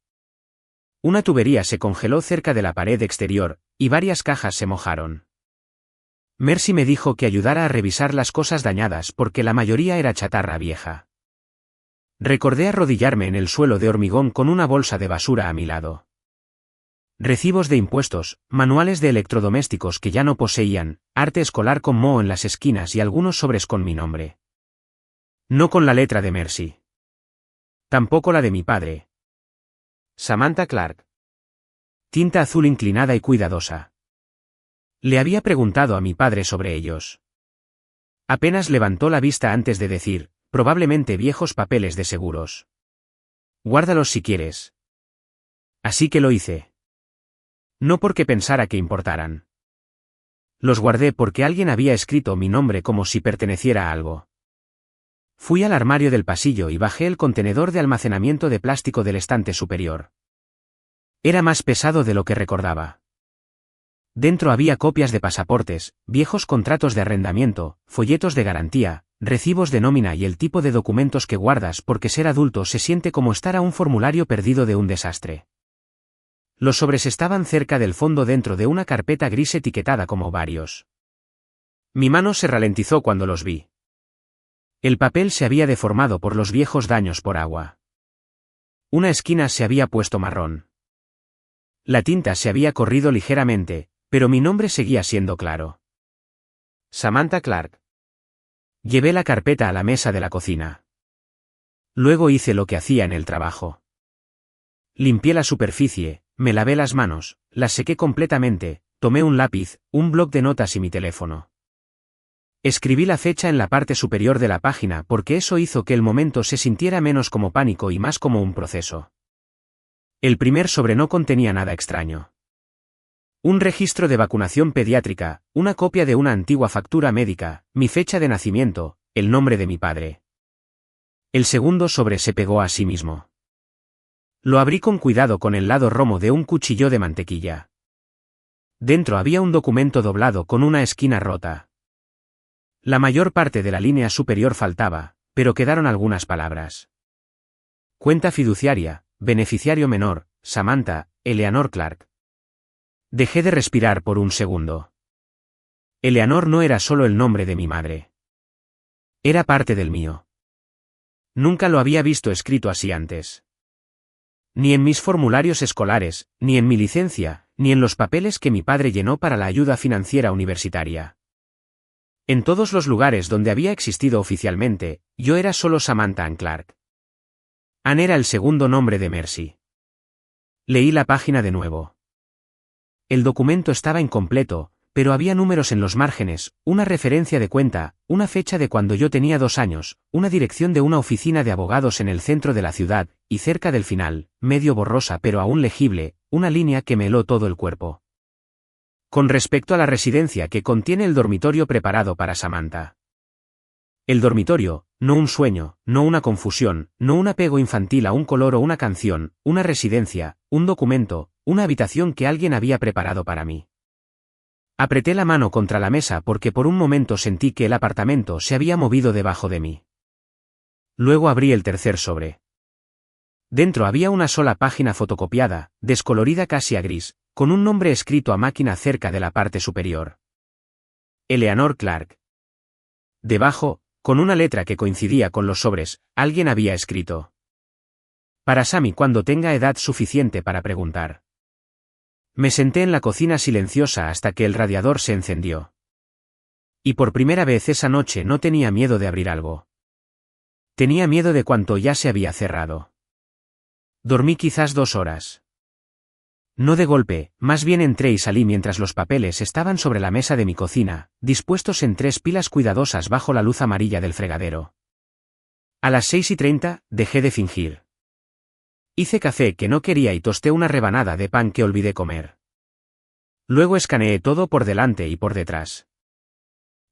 Una tubería se congeló cerca de la pared exterior, y varias cajas se mojaron. Mercy me dijo que ayudara a revisar las cosas dañadas porque la mayoría era chatarra vieja. Recordé arrodillarme en el suelo de hormigón con una bolsa de basura a mi lado. Recibos de impuestos, manuales de electrodomésticos que ya no poseían, arte escolar con moho en las esquinas y algunos sobres con mi nombre. No con la letra de Mercy. Tampoco la de mi padre. Samantha Clark. Tinta azul inclinada y cuidadosa. Le había preguntado a mi padre sobre ellos. Apenas levantó la vista antes de decir, probablemente viejos papeles de seguros. Guárdalos si quieres. Así que lo hice. No porque pensara que importaran. Los guardé porque alguien había escrito mi nombre como si perteneciera a algo. Fui al armario del pasillo y bajé el contenedor de almacenamiento de plástico del estante superior. Era más pesado de lo que recordaba. Dentro había copias de pasaportes, viejos contratos de arrendamiento, folletos de garantía, recibos de nómina y el tipo de documentos que guardas porque ser adulto se siente como estar a un formulario perdido de un desastre. Los sobres estaban cerca del fondo dentro de una carpeta gris etiquetada como varios. Mi mano se ralentizó cuando los vi. El papel se había deformado por los viejos daños por agua. Una esquina se había puesto marrón. La tinta se había corrido ligeramente, pero mi nombre seguía siendo claro. Samantha Clark. Llevé la carpeta a la mesa de la cocina. Luego hice lo que hacía en el trabajo. Limpié la superficie, me lavé las manos, las sequé completamente, tomé un lápiz, un bloc de notas y mi teléfono. Escribí la fecha en la parte superior de la página porque eso hizo que el momento se sintiera menos como pánico y más como un proceso. El primer sobre no contenía nada extraño. Un registro de vacunación pediátrica, una copia de una antigua factura médica, mi fecha de nacimiento, el nombre de mi padre. El segundo sobre se pegó a sí mismo. Lo abrí con cuidado con el lado romo de un cuchillo de mantequilla. Dentro había un documento doblado con una esquina rota. La mayor parte de la línea superior faltaba, pero quedaron algunas palabras. Cuenta fiduciaria, beneficiario menor, Samantha, Eleanor Clark. Dejé de respirar por un segundo. Eleanor no era solo el nombre de mi madre. Era parte del mío. Nunca lo había visto escrito así antes. Ni en mis formularios escolares, ni en mi licencia, ni en los papeles que mi padre llenó para la ayuda financiera universitaria. En todos los lugares donde había existido oficialmente, yo era solo Samantha Ann Clark. Ann era el segundo nombre de Mercy. Leí la página de nuevo. El documento estaba incompleto, pero había números en los márgenes, una referencia de cuenta, una fecha de cuando yo tenía 2 años, una dirección de una oficina de abogados en el centro de la ciudad, y cerca del final, medio borrosa pero aún legible, una línea que me heló todo el cuerpo. Con respecto a la residencia que contiene el dormitorio preparado para Samantha. El dormitorio, no un sueño, no una confusión, no un apego infantil a un color o una canción, una residencia, un documento, una habitación que alguien había preparado para mí. Apreté la mano contra la mesa porque por un momento sentí que el apartamento se había movido debajo de mí. Luego abrí el tercer sobre. Dentro había una sola página fotocopiada, descolorida casi a gris, con un nombre escrito a máquina cerca de la parte superior. Eleanor Clark. Debajo, con una letra que coincidía con los sobres, alguien había escrito: para Sammy cuando tenga edad suficiente para preguntar. Me senté en la cocina silenciosa hasta que el radiador se encendió. Y por primera vez esa noche no tenía miedo de abrir algo. Tenía miedo de cuanto ya se había cerrado. Dormí quizás 2 horas. No de golpe, más bien entré y salí mientras los papeles estaban sobre la mesa de mi cocina, dispuestos en 3 pilas cuidadosas bajo la luz amarilla del fregadero. A las 6:30, dejé de fingir. Hice café que no quería y tosté una rebanada de pan que olvidé comer. Luego escaneé todo por delante y por detrás.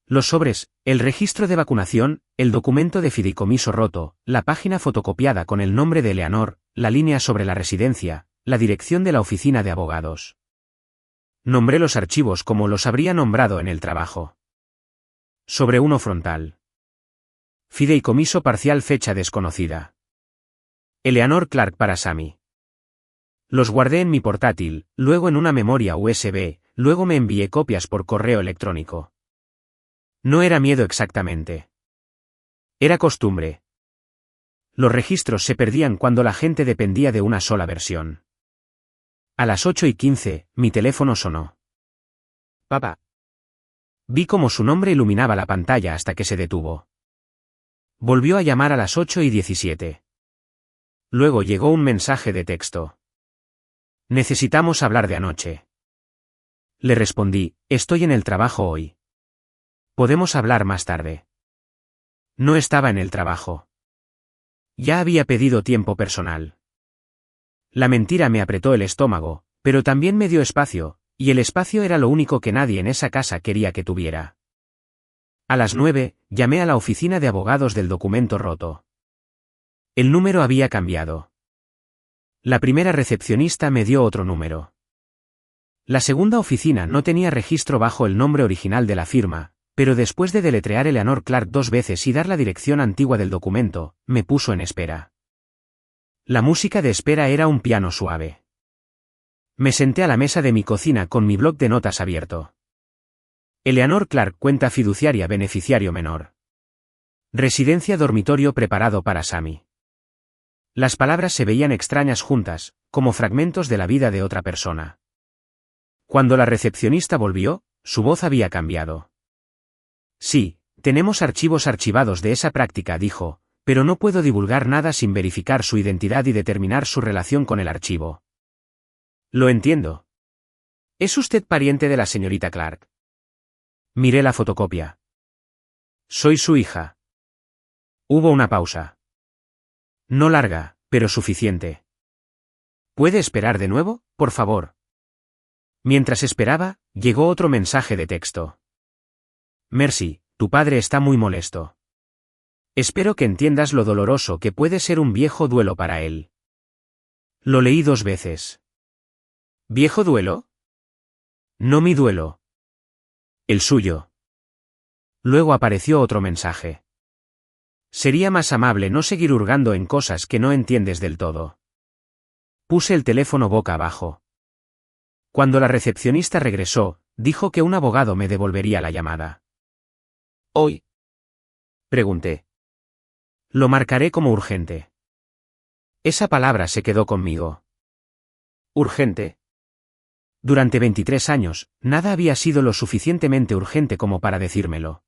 Los sobres, el registro de vacunación, el documento de fideicomiso roto, la página fotocopiada con el nombre de Eleanor, la línea sobre la residencia, la dirección de la oficina de abogados. Nombré los archivos como los habría nombrado en el trabajo. Sobre uno frontal. Fideicomiso parcial, fecha desconocida. Eleanor Clark para Sammy. Los guardé en mi portátil, luego en una memoria USB, luego me envié copias por correo electrónico. No era miedo exactamente. Era costumbre. Los registros se perdían cuando la gente dependía de una sola versión. A las 8:15, mi teléfono sonó. Papá. Vi cómo su nombre iluminaba la pantalla hasta que se detuvo. Volvió a llamar a las 8:17. Luego llegó un mensaje de texto. Necesitamos hablar de anoche. Le respondí, estoy en el trabajo hoy. Podemos hablar más tarde. No estaba en el trabajo. Ya había pedido tiempo personal. La mentira me apretó el estómago, pero también me dio espacio, y el espacio era lo único que nadie en esa casa quería que tuviera. A las 9, llamé a la oficina de abogados del documento roto. El número había cambiado. La primera recepcionista me dio otro número. La segunda oficina no tenía registro bajo el nombre original de la firma, pero después de deletrear Eleanor Clark 2 veces y dar la dirección antigua del documento, me puso en espera. La música de espera era un piano suave. Me senté a la mesa de mi cocina con mi bloc de notas abierto. Eleanor Clark, cuenta fiduciaria, beneficiario menor. Residencia, dormitorio preparado para Sammy. Las palabras se veían extrañas juntas, como fragmentos de la vida de otra persona. Cuando la recepcionista volvió, su voz había cambiado. Sí, tenemos archivos archivados de esa práctica, dijo, pero no puedo divulgar nada sin verificar su identidad y determinar su relación con el archivo. Lo entiendo. ¿Es usted pariente de la señorita Clark? Miré la fotocopia. Soy su hija. Hubo una pausa. No larga, pero suficiente. ¿Puede esperar de nuevo, por favor? Mientras esperaba, llegó otro mensaje de texto. Mercy, tu padre está muy molesto. Espero que entiendas lo doloroso que puede ser un viejo duelo para él. Lo leí 2 veces. ¿Viejo duelo? No mi duelo. El suyo. Luego apareció otro mensaje. Sería más amable no seguir hurgando en cosas que no entiendes del todo. Puse el teléfono boca abajo. Cuando la recepcionista regresó, dijo que un abogado me devolvería la llamada. ¿Hoy? Pregunté. Lo marcaré como urgente. Esa palabra se quedó conmigo. ¿Urgente? Durante 23 años, nada había sido lo suficientemente urgente como para decírmelo.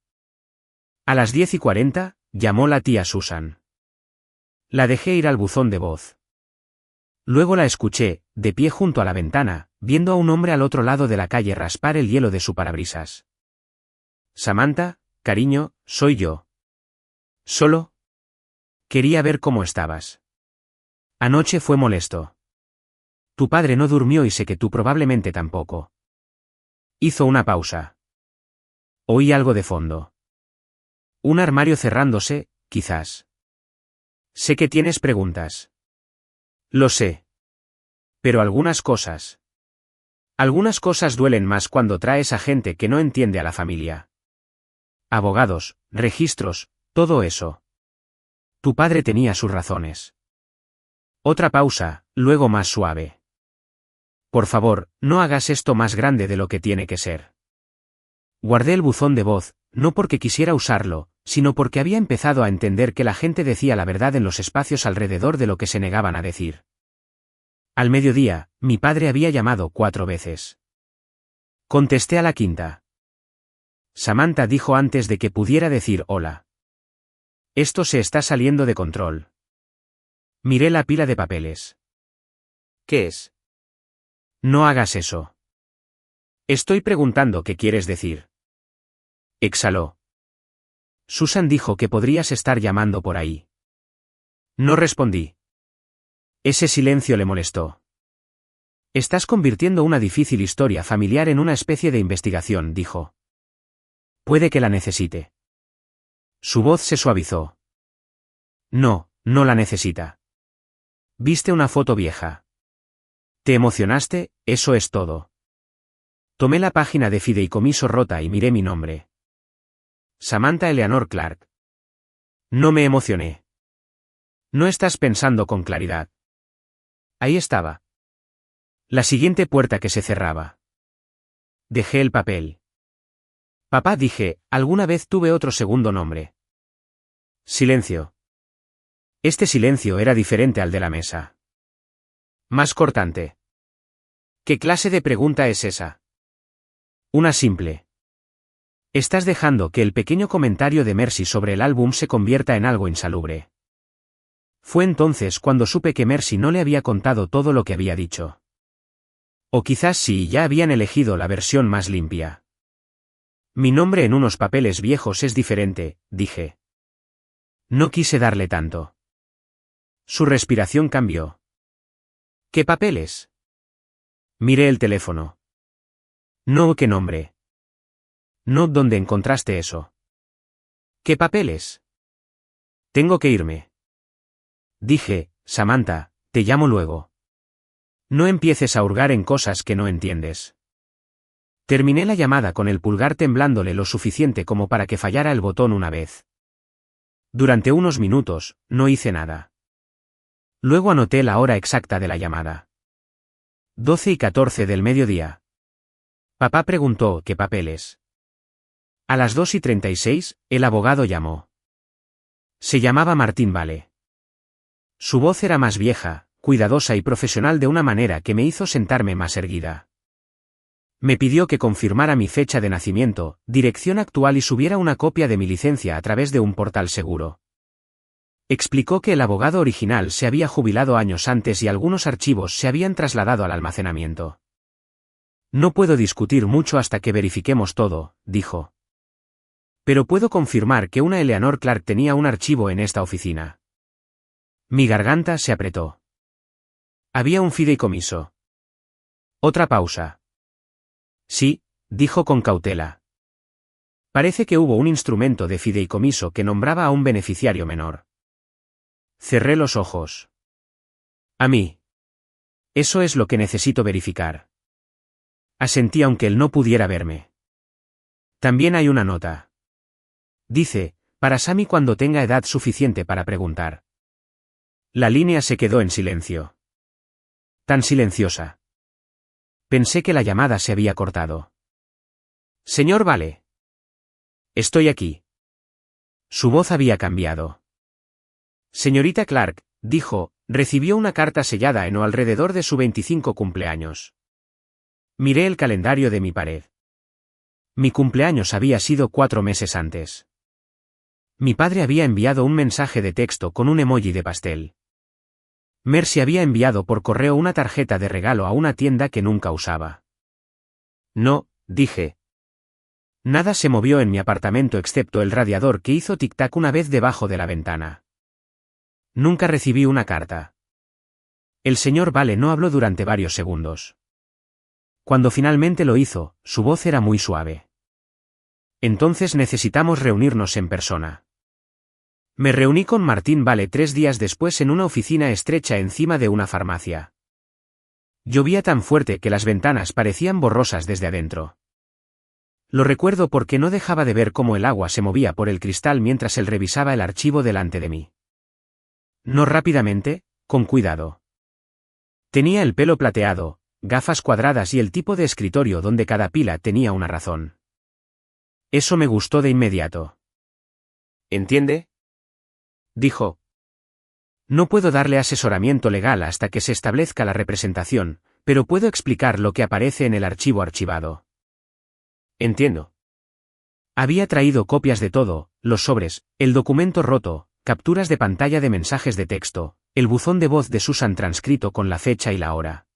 A las 10:40, llamó la tía Susan. La dejé ir al buzón de voz. Luego la escuché, de pie junto a la ventana, viendo a un hombre al otro lado de la calle raspar el hielo de su parabrisas. Samantha, cariño, soy yo. ¿Solo? Quería ver cómo estabas. Anoche fue molesto. Tu padre no durmió y sé que tú probablemente tampoco. Hizo una pausa. Oí algo de fondo. Un armario cerrándose, quizás. Sé que tienes preguntas. Lo sé. Pero algunas cosas. Algunas cosas duelen más cuando traes a gente que no entiende a la familia. Abogados, registros, todo eso. Tu padre tenía sus razones. Otra pausa, luego más suave. Por favor, no hagas esto más grande de lo que tiene que ser. Guardé el buzón de voz, no porque quisiera usarlo, sino porque había empezado a entender que la gente decía la verdad en los espacios alrededor de lo que se negaban a decir. Al mediodía, mi padre había llamado 4 veces. Contesté a la quinta. Samantha dijo antes de que pudiera decir hola. Esto se está saliendo de control. Miré la pila de papeles. ¿Qué es? No hagas eso. Estoy preguntando qué quieres decir. Exhaló. Susan dijo que podrías estar llamando por ahí. No respondí. Ese silencio le molestó. Estás convirtiendo una difícil historia familiar en una especie de investigación, dijo. Puede que la necesite. Su voz se suavizó. No, no la necesita. ¿Viste una foto vieja? ¿Te emocionaste? Eso es todo. Tomé la página de fideicomiso rota y miré mi nombre. Samantha Eleanor Clark. No me emocioné. No estás pensando con claridad. Ahí estaba. La siguiente puerta que se cerraba. Dejé el papel. Papá, dije, alguna vez tuve otro segundo nombre. Silencio. Este silencio era diferente al de la mesa. Más cortante. ¿Qué clase de pregunta es esa? Una simple. Estás dejando que el pequeño comentario de Mercy sobre el álbum se convierta en algo insalubre. Fue entonces cuando supe que Mercy no le había contado todo lo que había dicho. O quizás sí, ya habían elegido la versión más limpia. Mi nombre en unos papeles viejos es diferente, dije. No quise darle tanto. Su respiración cambió. ¿Qué papeles? Miré el teléfono. No, ¿qué nombre? No, ¿dónde encontraste eso? ¿Qué papeles? Tengo que irme. Dije, Samantha, te llamo luego. No empieces a hurgar en cosas que no entiendes. Terminé la llamada con el pulgar temblándole lo suficiente como para que fallara el botón una vez. Durante unos minutos, no hice nada. Luego anoté la hora exacta de la llamada. 12:14 del mediodía. Papá preguntó qué papeles. A las 2:36, el abogado llamó. Se llamaba Martín Vale. Su voz era más vieja, cuidadosa y profesional de una manera que me hizo sentarme más erguida. Me pidió que confirmara mi fecha de nacimiento, dirección actual y subiera una copia de mi licencia a través de un portal seguro. Explicó que el abogado original se había jubilado años antes y algunos archivos se habían trasladado al almacenamiento. No puedo discutir mucho hasta que verifiquemos todo, dijo. Pero puedo confirmar que una Eleanor Clark tenía un archivo en esta oficina. Mi garganta se apretó. Había un fideicomiso. Otra pausa. Sí, dijo con cautela. Parece que hubo un instrumento de fideicomiso que nombraba a un beneficiario menor. Cerré los ojos. A mí. Eso es lo que necesito verificar. Asentí aunque él no pudiera verme. También hay una nota. Dice, para Sammy cuando tenga edad suficiente para preguntar. La línea se quedó en silencio. Tan silenciosa. Pensé que la llamada se había cortado. Señor Vale. Estoy aquí. Su voz había cambiado. Señorita Clark, dijo, recibió una carta sellada en o alrededor de su 25 cumpleaños. Miré el calendario de mi pared. Mi cumpleaños había sido 4 meses antes. Mi padre había enviado un mensaje de texto con un emoji de pastel. Mercy había enviado por correo una tarjeta de regalo a una tienda que nunca usaba. No, dije. Nada se movió en mi apartamento excepto el radiador que hizo tic-tac una vez debajo de la ventana. Nunca recibí una carta. El señor Vale no habló durante varios segundos. Cuando finalmente lo hizo, su voz era muy suave. Entonces necesitamos reunirnos en persona. Me reuní con Martín Vale 3 días después en una oficina estrecha encima de una farmacia. Llovía tan fuerte que las ventanas parecían borrosas desde adentro. Lo recuerdo porque no dejaba de ver cómo el agua se movía por el cristal mientras él revisaba el archivo delante de mí. No rápidamente, con cuidado. Tenía el pelo plateado, gafas cuadradas y el tipo de escritorio donde cada pila tenía una razón. Eso me gustó de inmediato. ¿Entiende? Dijo. No puedo darle asesoramiento legal hasta que se establezca la representación, pero puedo explicar lo que aparece en el archivo archivado. Entiendo. Había traído copias de todo, los sobres, el documento roto, capturas de pantalla de mensajes de texto, el buzón de voz de Susan transcrito con la fecha y la hora.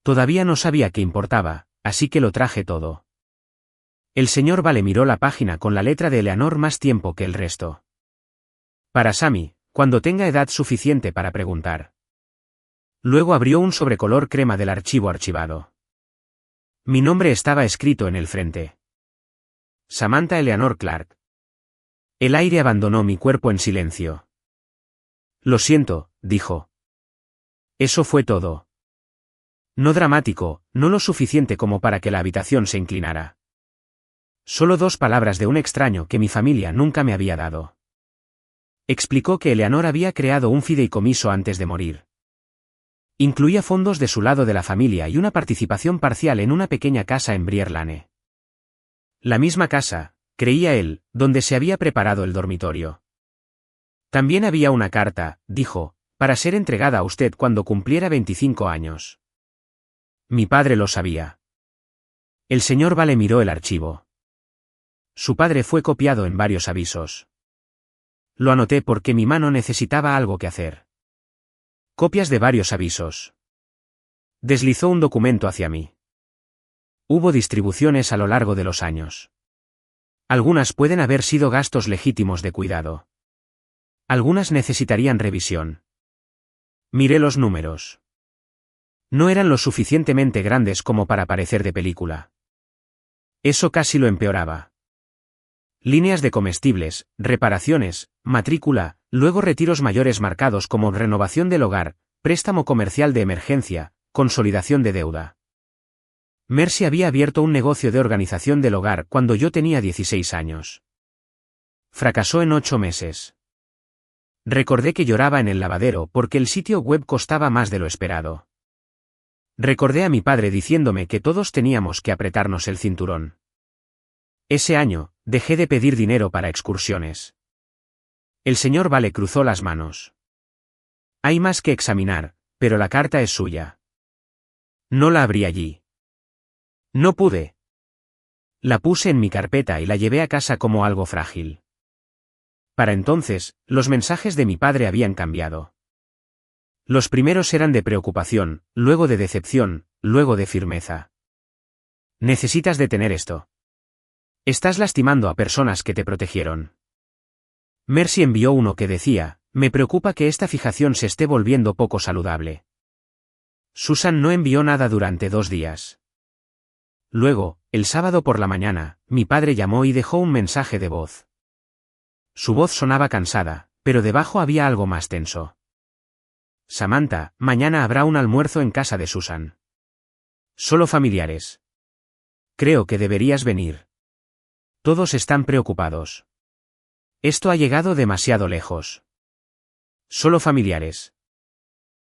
Todavía no sabía qué importaba, así que lo traje todo. El señor Vale miró la página con la letra de Eleanor más tiempo que el resto. Para Sammy, cuando tenga edad suficiente para preguntar. Luego abrió un sobrecolor crema del archivo archivado. Mi nombre estaba escrito en el frente. Samantha Eleanor Clark. El aire abandonó mi cuerpo en silencio. Lo siento, dijo. Eso fue todo. No dramático, no lo suficiente como para que la habitación se inclinara. Solo 2 palabras de un extraño que mi familia nunca me había dado. Explicó que Eleanor había creado un fideicomiso antes de morir. Incluía fondos de su lado de la familia y una participación parcial en una pequeña casa en Briar Lane. La misma casa, creía él, donde se había preparado el dormitorio. También había una carta, dijo, para ser entregada a usted cuando cumpliera 25 años. Mi padre lo sabía. El señor Vale miró el archivo. Su padre fue copiado en varios avisos. Lo anoté porque mi mano necesitaba algo que hacer. Copias de varios avisos. Deslizó un documento hacia mí. Hubo distribuciones a lo largo de los años. Algunas pueden haber sido gastos legítimos de cuidado. Algunas necesitarían revisión. Miré los números. No eran lo suficientemente grandes como para parecer de película. Eso casi lo empeoraba. Líneas de comestibles, reparaciones, matrícula, luego retiros mayores marcados como renovación del hogar, préstamo comercial de emergencia, consolidación de deuda. Mercy había abierto un negocio de organización del hogar cuando yo tenía 16 años. Fracasó en 8 meses. Recordé que lloraba en el lavadero porque el sitio web costaba más de lo esperado. Recordé a mi padre diciéndome que todos teníamos que apretarnos el cinturón. Ese año, dejé de pedir dinero para excursiones. El señor Vale cruzó las manos. Hay más que examinar, pero la carta es suya. No la abrí allí. No pude. La puse en mi carpeta y la llevé a casa como algo frágil. Para entonces, los mensajes de mi padre habían cambiado. Los primeros eran de preocupación, luego de decepción, luego de firmeza. Necesitas detener esto. Estás lastimando a personas que te protegieron. Mercy envió uno que decía, me preocupa que esta fijación se esté volviendo poco saludable. Susan no envió nada durante 2 días. Luego, el sábado por la mañana, mi padre llamó y dejó un mensaje de voz. Su voz sonaba cansada, pero debajo había algo más tenso. Samantha, mañana habrá un almuerzo en casa de Susan. Solo familiares. Creo que deberías venir. Todos están preocupados. Esto ha llegado demasiado lejos. Solo familiares.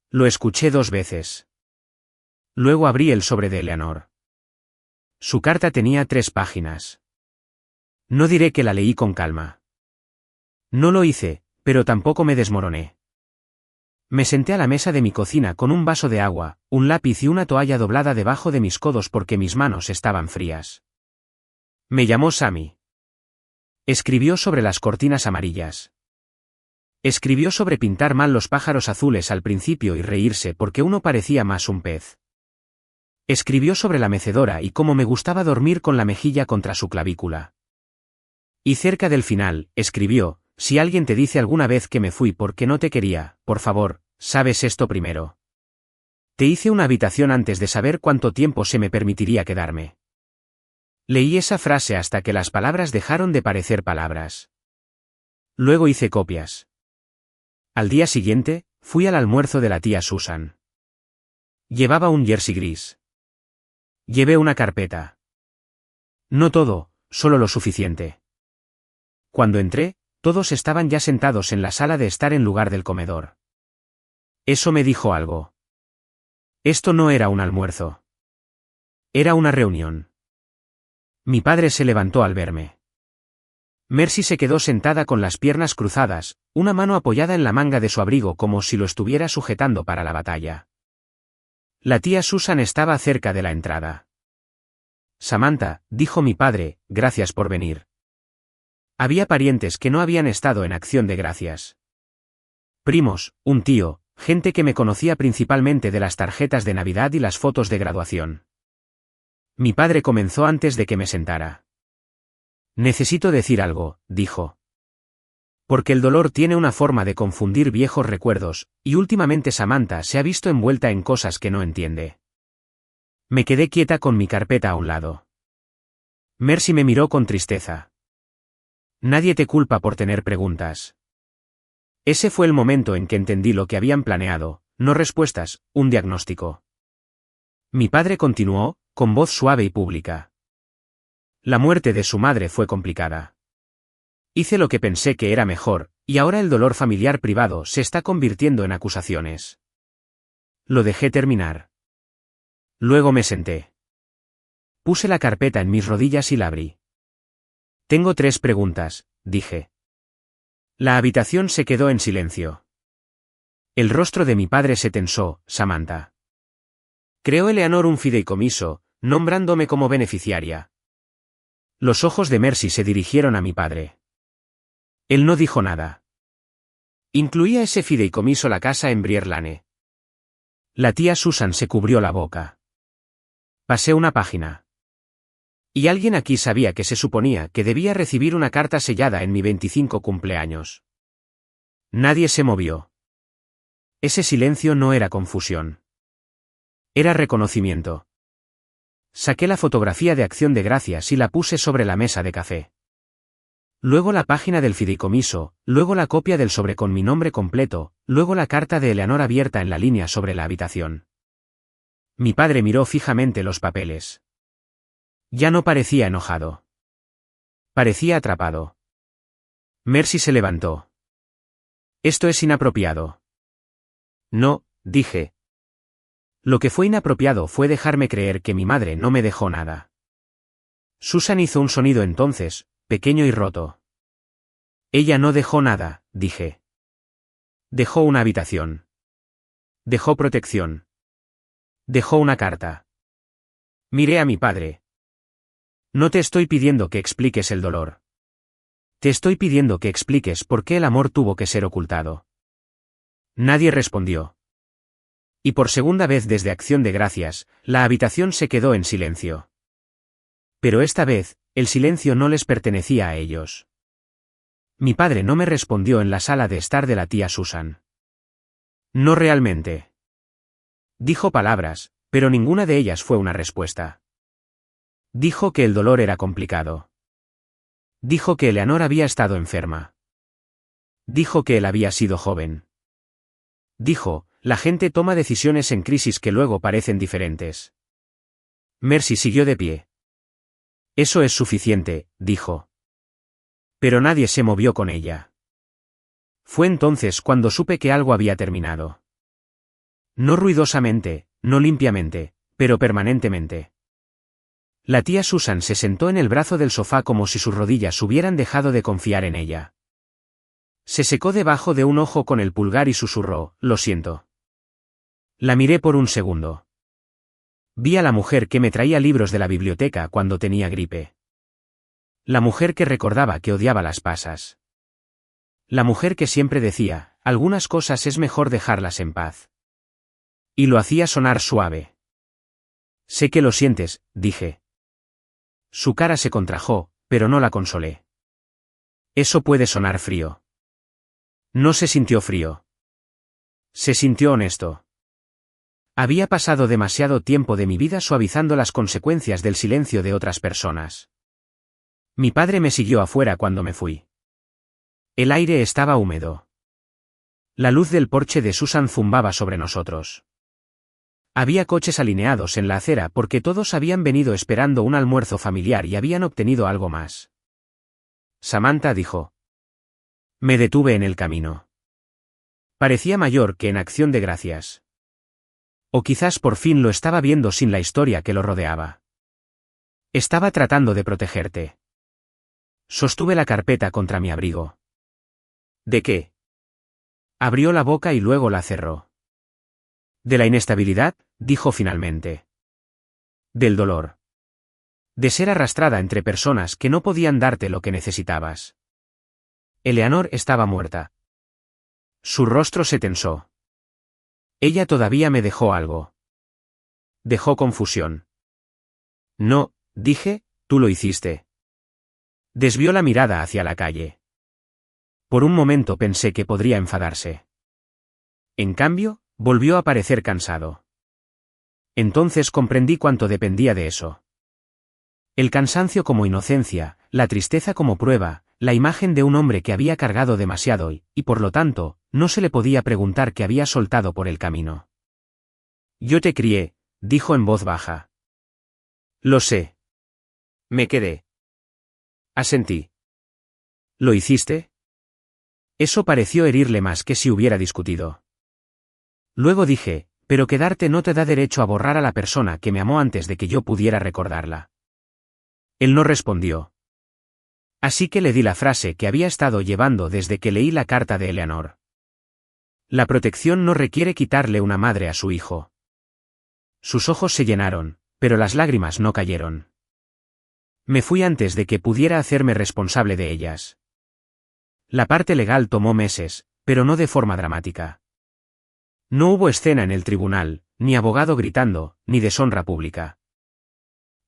Lo escuché 2 veces. Luego abrí el sobre de Eleanor. Su carta tenía 3 páginas. No diré que la leí con calma. No lo hice, pero tampoco me desmoroné. Me senté a la mesa de mi cocina con un vaso de agua, un lápiz y una toalla doblada debajo de mis codos porque mis manos estaban frías. Me llamó Sammy. Escribió sobre las cortinas amarillas. Escribió sobre pintar mal los pájaros azules al principio y reírse porque uno parecía más un pez. Escribió sobre la mecedora y cómo me gustaba dormir con la mejilla contra su clavícula. Y cerca del final, escribió, si alguien te dice alguna vez que me fui porque no te quería, por favor, sabes esto primero. Te hice una habitación antes de saber cuánto tiempo se me permitiría quedarme. Leí esa frase hasta que las palabras dejaron de parecer palabras. Luego hice copias. Al día siguiente, fui al almuerzo de la tía Susan. Llevaba un jersey gris. Llevé una carpeta. No todo, solo lo suficiente. Cuando entré, todos estaban ya sentados en la sala de estar en lugar del comedor. Eso me dijo algo. Esto no era un almuerzo. Era una reunión. Mi padre se levantó al verme. Mercy se quedó sentada con las piernas cruzadas, una mano apoyada en la manga de su abrigo como si lo estuviera sujetando para la batalla. La tía Susan estaba cerca de la entrada. Samantha, dijo mi padre, gracias por venir. Había parientes que no habían estado en acción de gracias. Primos, un tío, gente que me conocía principalmente de las tarjetas de Navidad y las fotos de graduación. Mi padre comenzó antes de que me sentara. Necesito decir algo, dijo. Porque el dolor tiene una forma de confundir viejos recuerdos, y últimamente Samantha se ha visto envuelta en cosas que no entiende. Me quedé quieta con mi carpeta a un lado. Mercy me miró con tristeza. Nadie te culpa por tener preguntas. Ese fue el momento en que entendí lo que habían planeado, no respuestas, un diagnóstico. Mi padre continuó, con voz suave y pública. La muerte de su madre fue complicada. Hice lo que pensé que era mejor, y ahora el dolor familiar privado se está convirtiendo en acusaciones. Lo dejé terminar. Luego me senté. Puse la carpeta en mis rodillas y la abrí. Tengo 3 preguntas, dije. La habitación se quedó en silencio. El rostro de mi padre se tensó. Samantha. Creó Eleanor un fideicomiso, nombrándome como beneficiaria. Los ojos de Mercy se dirigieron a mi padre. Él no dijo nada. ¿Incluía ese fideicomiso la casa en Briar Lane? La tía Susan se cubrió la boca. Pasé una página. Y alguien aquí sabía que se suponía que debía recibir una carta sellada en mi 25 cumpleaños. Nadie se movió. Ese silencio no era confusión. Era reconocimiento. Saqué la fotografía de Acción de Gracias y la puse sobre la mesa de café. Luego la página del fideicomiso, luego la copia del sobre con mi nombre completo, luego la carta de Eleanor abierta en la línea sobre la habitación. Mi padre miró fijamente los papeles. Ya no parecía enojado. Parecía atrapado. Mercy se levantó. Esto es inapropiado. No, dije. Lo que fue inapropiado fue dejarme creer que mi madre no me dejó nada. Susan hizo un sonido entonces, pequeño y roto. Ella no dejó nada, dije. Dejó una habitación. Dejó protección. Dejó una carta. Miré a mi padre. No te estoy pidiendo que expliques el dolor. Te estoy pidiendo que expliques por qué el amor tuvo que ser ocultado. Nadie respondió. Y por segunda vez desde Acción de Gracias, la habitación se quedó en silencio. Pero esta vez, el silencio no les pertenecía a ellos. Mi padre no me respondió en la sala de estar de la tía Susan. No realmente. Dijo palabras, pero ninguna de ellas fue una respuesta. Dijo que el dolor era complicado. Dijo que Eleanor había estado enferma. Dijo que él había sido joven. Dijo, la gente toma decisiones en crisis que luego parecen diferentes. Mercy siguió de pie. Eso es suficiente, dijo. Pero nadie se movió con ella. Fue entonces cuando supe que algo había terminado. No ruidosamente, no limpiamente, pero permanentemente. La tía Susan se sentó en el brazo del sofá como si sus rodillas hubieran dejado de confiar en ella. Se secó debajo de un ojo con el pulgar y susurró, lo siento. La miré por un segundo. Vi a la mujer que me traía libros de la biblioteca cuando tenía gripe. La mujer que recordaba que odiaba las pasas. La mujer que siempre decía, algunas cosas es mejor dejarlas en paz. Y lo hacía sonar suave. Sé que lo sientes, dije. Su cara se contrajo, pero no la consolé. Eso puede sonar frío. No se sintió frío. Se sintió honesto. Había pasado demasiado tiempo de mi vida suavizando las consecuencias del silencio de otras personas. Mi padre me siguió afuera cuando me fui. El aire estaba húmedo. La luz del porche de Susan zumbaba sobre nosotros. Había coches alineados en la acera porque todos habían venido esperando un almuerzo familiar y habían obtenido algo más. Samantha dijo. Me detuve en el camino. Parecía mayor que en Acción de Gracias. O quizás por fin lo estaba viendo sin la historia que lo rodeaba. Estaba tratando de protegerte. Sostuve la carpeta contra mi abrigo. ¿De qué? Abrió la boca y luego la cerró. De la inestabilidad, dijo finalmente. Del dolor. De ser arrastrada entre personas que no podían darte lo que necesitabas. Eleanor estaba muerta. Su rostro se tensó. Ella todavía me dejó algo. Dejó confusión. No, dije, tú lo hiciste. Desvió la mirada hacia la calle. Por un momento pensé que podría enfadarse. En cambio, volvió a parecer cansado. Entonces comprendí cuánto dependía de eso. El cansancio como inocencia, la tristeza como prueba, la imagen de un hombre que había cargado demasiado y por lo tanto, no se le podía preguntar qué había soltado por el camino. Yo te crié, dijo en voz baja. Lo sé. Me quedé. Asentí. ¿Lo hiciste? Eso pareció herirle más que si hubiera discutido. Luego dije, pero quedarte no te da derecho a borrar a la persona que me amó antes de que yo pudiera recordarla. Él no respondió. Así que le di la frase que había estado llevando desde que leí la carta de Eleanor. La protección no requiere quitarle una madre a su hijo. Sus ojos se llenaron, pero las lágrimas no cayeron. Me fui antes de que pudiera hacerme responsable de ellas. La parte legal tomó meses, pero no de forma dramática. No hubo escena en el tribunal, ni abogado gritando, ni deshonra pública.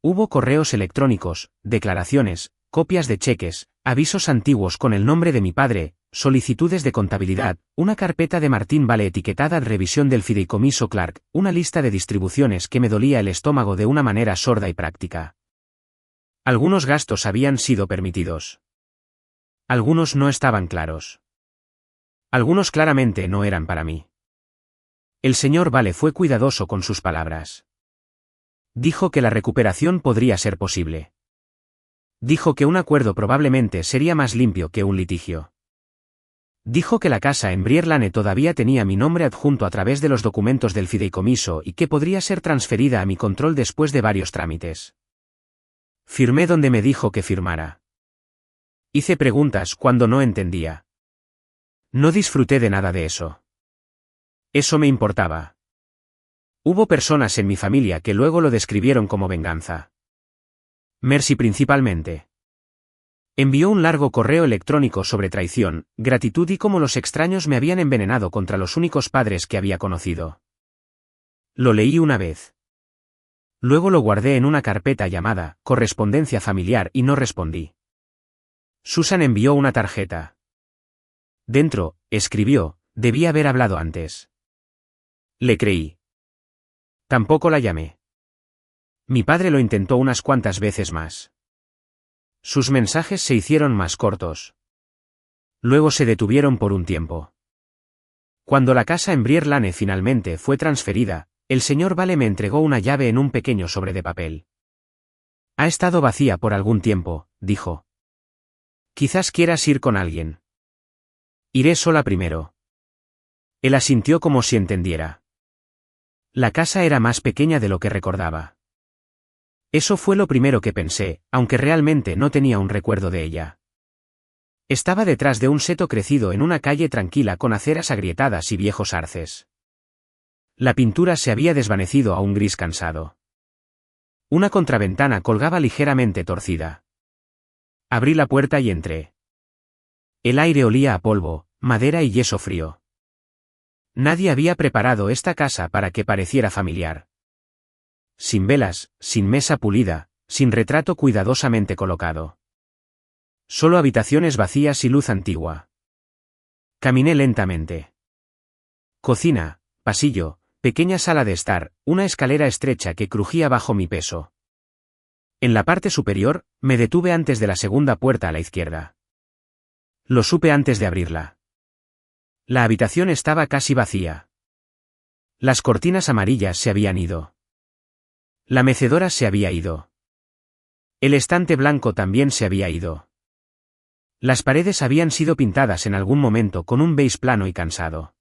Hubo correos electrónicos, declaraciones, copias de cheques, avisos antiguos con el nombre de mi padre, solicitudes de contabilidad, una carpeta de Martín Vale etiquetada Revisión del Fideicomiso Clark, una lista de distribuciones que me dolía el estómago de una manera sorda y práctica. Algunos gastos habían sido permitidos. Algunos no estaban claros. Algunos claramente no eran para mí. El señor Vale fue cuidadoso con sus palabras. Dijo que la recuperación podría ser posible. Dijo que un acuerdo probablemente sería más limpio que un litigio. Dijo que la casa en Brierlane todavía tenía mi nombre adjunto a través de los documentos del fideicomiso y que podría ser transferida a mi control después de varios trámites. Firmé donde me dijo que firmara. Hice preguntas cuando no entendía. No disfruté de nada de eso. Eso me importaba. Hubo personas en mi familia que luego lo describieron como venganza. Mercy principalmente. Envió un largo correo electrónico sobre traición, gratitud y cómo los extraños me habían envenenado contra los únicos padres que había conocido. Lo leí una vez. Luego lo guardé en una carpeta llamada correspondencia familiar y no respondí. Susan envió una tarjeta. Dentro, escribió, debí haber hablado antes. Le creí. Tampoco la llamé. Mi padre lo intentó unas cuantas veces más. Sus mensajes se hicieron más cortos. Luego se detuvieron por un tiempo. Cuando la casa en Brierlane finalmente fue transferida, el señor Vale me entregó una llave en un pequeño sobre de papel. Ha estado vacía por algún tiempo, dijo. Quizás quieras ir con alguien. Iré sola primero. Él asintió como si entendiera. La casa era más pequeña de lo que recordaba. Eso fue lo primero que pensé, aunque realmente no tenía un recuerdo de ella. Estaba detrás de un seto crecido en una calle tranquila con aceras agrietadas y viejos arces. La pintura se había desvanecido a un gris cansado. Una contraventana colgaba ligeramente torcida. Abrí la puerta y entré. El aire olía a polvo, madera y yeso frío. Nadie había preparado esta casa para que pareciera familiar. Sin velas, sin mesa pulida, sin retrato cuidadosamente colocado. Solo habitaciones vacías y luz antigua. Caminé lentamente. Cocina, pasillo, pequeña sala de estar, una escalera estrecha que crujía bajo mi peso. En la parte superior, me detuve antes de la segunda puerta a la izquierda. Lo supe antes de abrirla. La habitación estaba casi vacía. Las cortinas amarillas se habían ido. La mecedora se había ido. El estante blanco también se había ido. Las paredes habían sido pintadas en algún momento con un beige plano y cansado.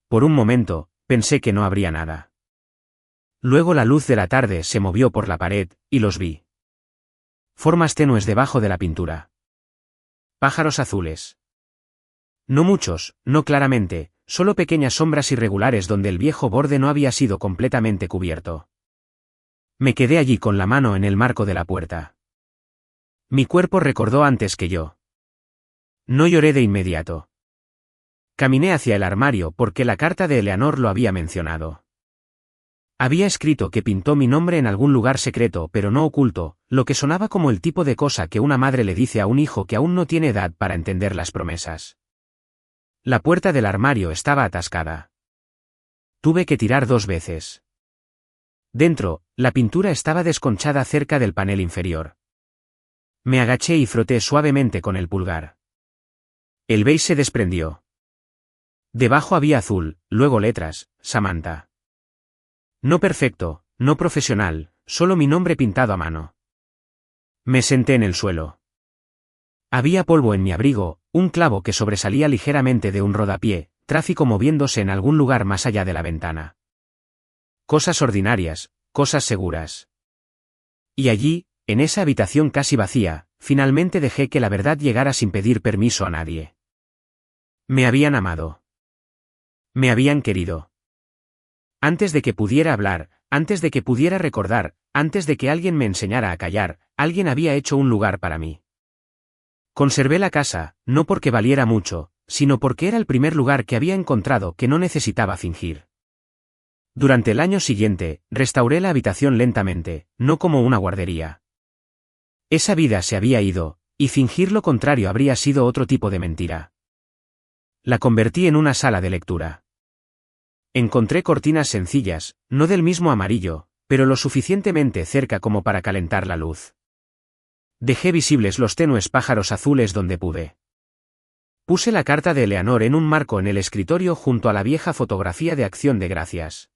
Por un momento, pensé que no habría nada. Luego la luz de la tarde se movió por la pared, y los vi. Formas tenues debajo de la pintura. Pájaros azules. No muchos, no claramente, solo pequeñas sombras irregulares donde el viejo borde no había sido completamente cubierto. Me quedé allí con la mano en el marco de la puerta. Mi cuerpo recordó antes que yo. No lloré de inmediato. Caminé hacia el armario porque la carta de Eleanor lo había mencionado. Había escrito que pintó mi nombre en algún lugar secreto pero no oculto, lo que sonaba como el tipo de cosa que una madre le dice a un hijo que aún no tiene edad para entender las promesas. La puerta del armario estaba atascada. Tuve que tirar 2 veces. Dentro, la pintura estaba desconchada cerca del panel inferior. Me agaché y froté suavemente con el pulgar. El beige se desprendió. Debajo había azul, luego letras, Samantha. No perfecto, no profesional, solo mi nombre pintado a mano. Me senté en el suelo. Había polvo en mi abrigo, un clavo que sobresalía ligeramente de un rodapié, tráfico moviéndose en algún lugar más allá de la ventana. Cosas ordinarias, cosas seguras. Y allí, en esa habitación casi vacía, finalmente dejé que la verdad llegara sin pedir permiso a nadie. Me habían amado. Me habían querido. Antes de que pudiera hablar, antes de que pudiera recordar, antes de que alguien me enseñara a callar, alguien había hecho un lugar para mí. Conservé la casa, no porque valiera mucho, sino porque era el primer lugar que había encontrado que no necesitaba fingir. Durante el año siguiente, restauré la habitación lentamente, no como una guardería. Esa vida se había ido, y fingir lo contrario habría sido otro tipo de mentira. La convertí en una sala de lectura. Encontré cortinas sencillas, no del mismo amarillo, pero lo suficientemente cerca como para calentar la luz. Dejé visibles los tenues pájaros azules donde pude. Puse la carta de Eleanor en un marco en el escritorio junto a la vieja fotografía de Acción de Gracias.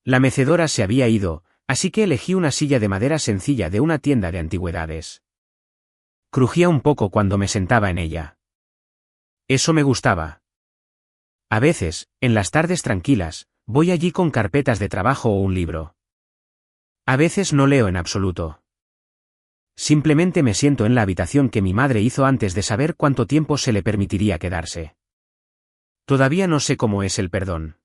La mecedora se había ido, así que elegí una silla de madera sencilla de una tienda de antigüedades. Crujía un poco cuando me sentaba en ella. Eso me gustaba. A veces, en las tardes tranquilas, voy allí con carpetas de trabajo o un libro. A veces no leo en absoluto. Simplemente me siento en la habitación que mi madre hizo antes de saber cuánto tiempo se le permitiría quedarse. Todavía no sé cómo es el perdón.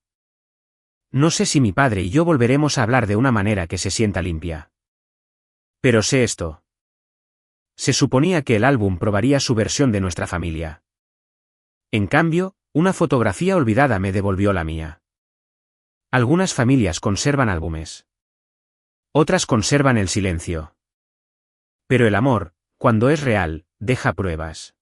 No sé si mi padre y yo volveremos a hablar de una manera que se sienta limpia. Pero sé esto. Se suponía que el álbum probaría su versión de nuestra familia. En cambio, una fotografía olvidada me devolvió la mía. Algunas familias conservan álbumes. Otras conservan el silencio. Pero el amor, cuando es real, deja pruebas.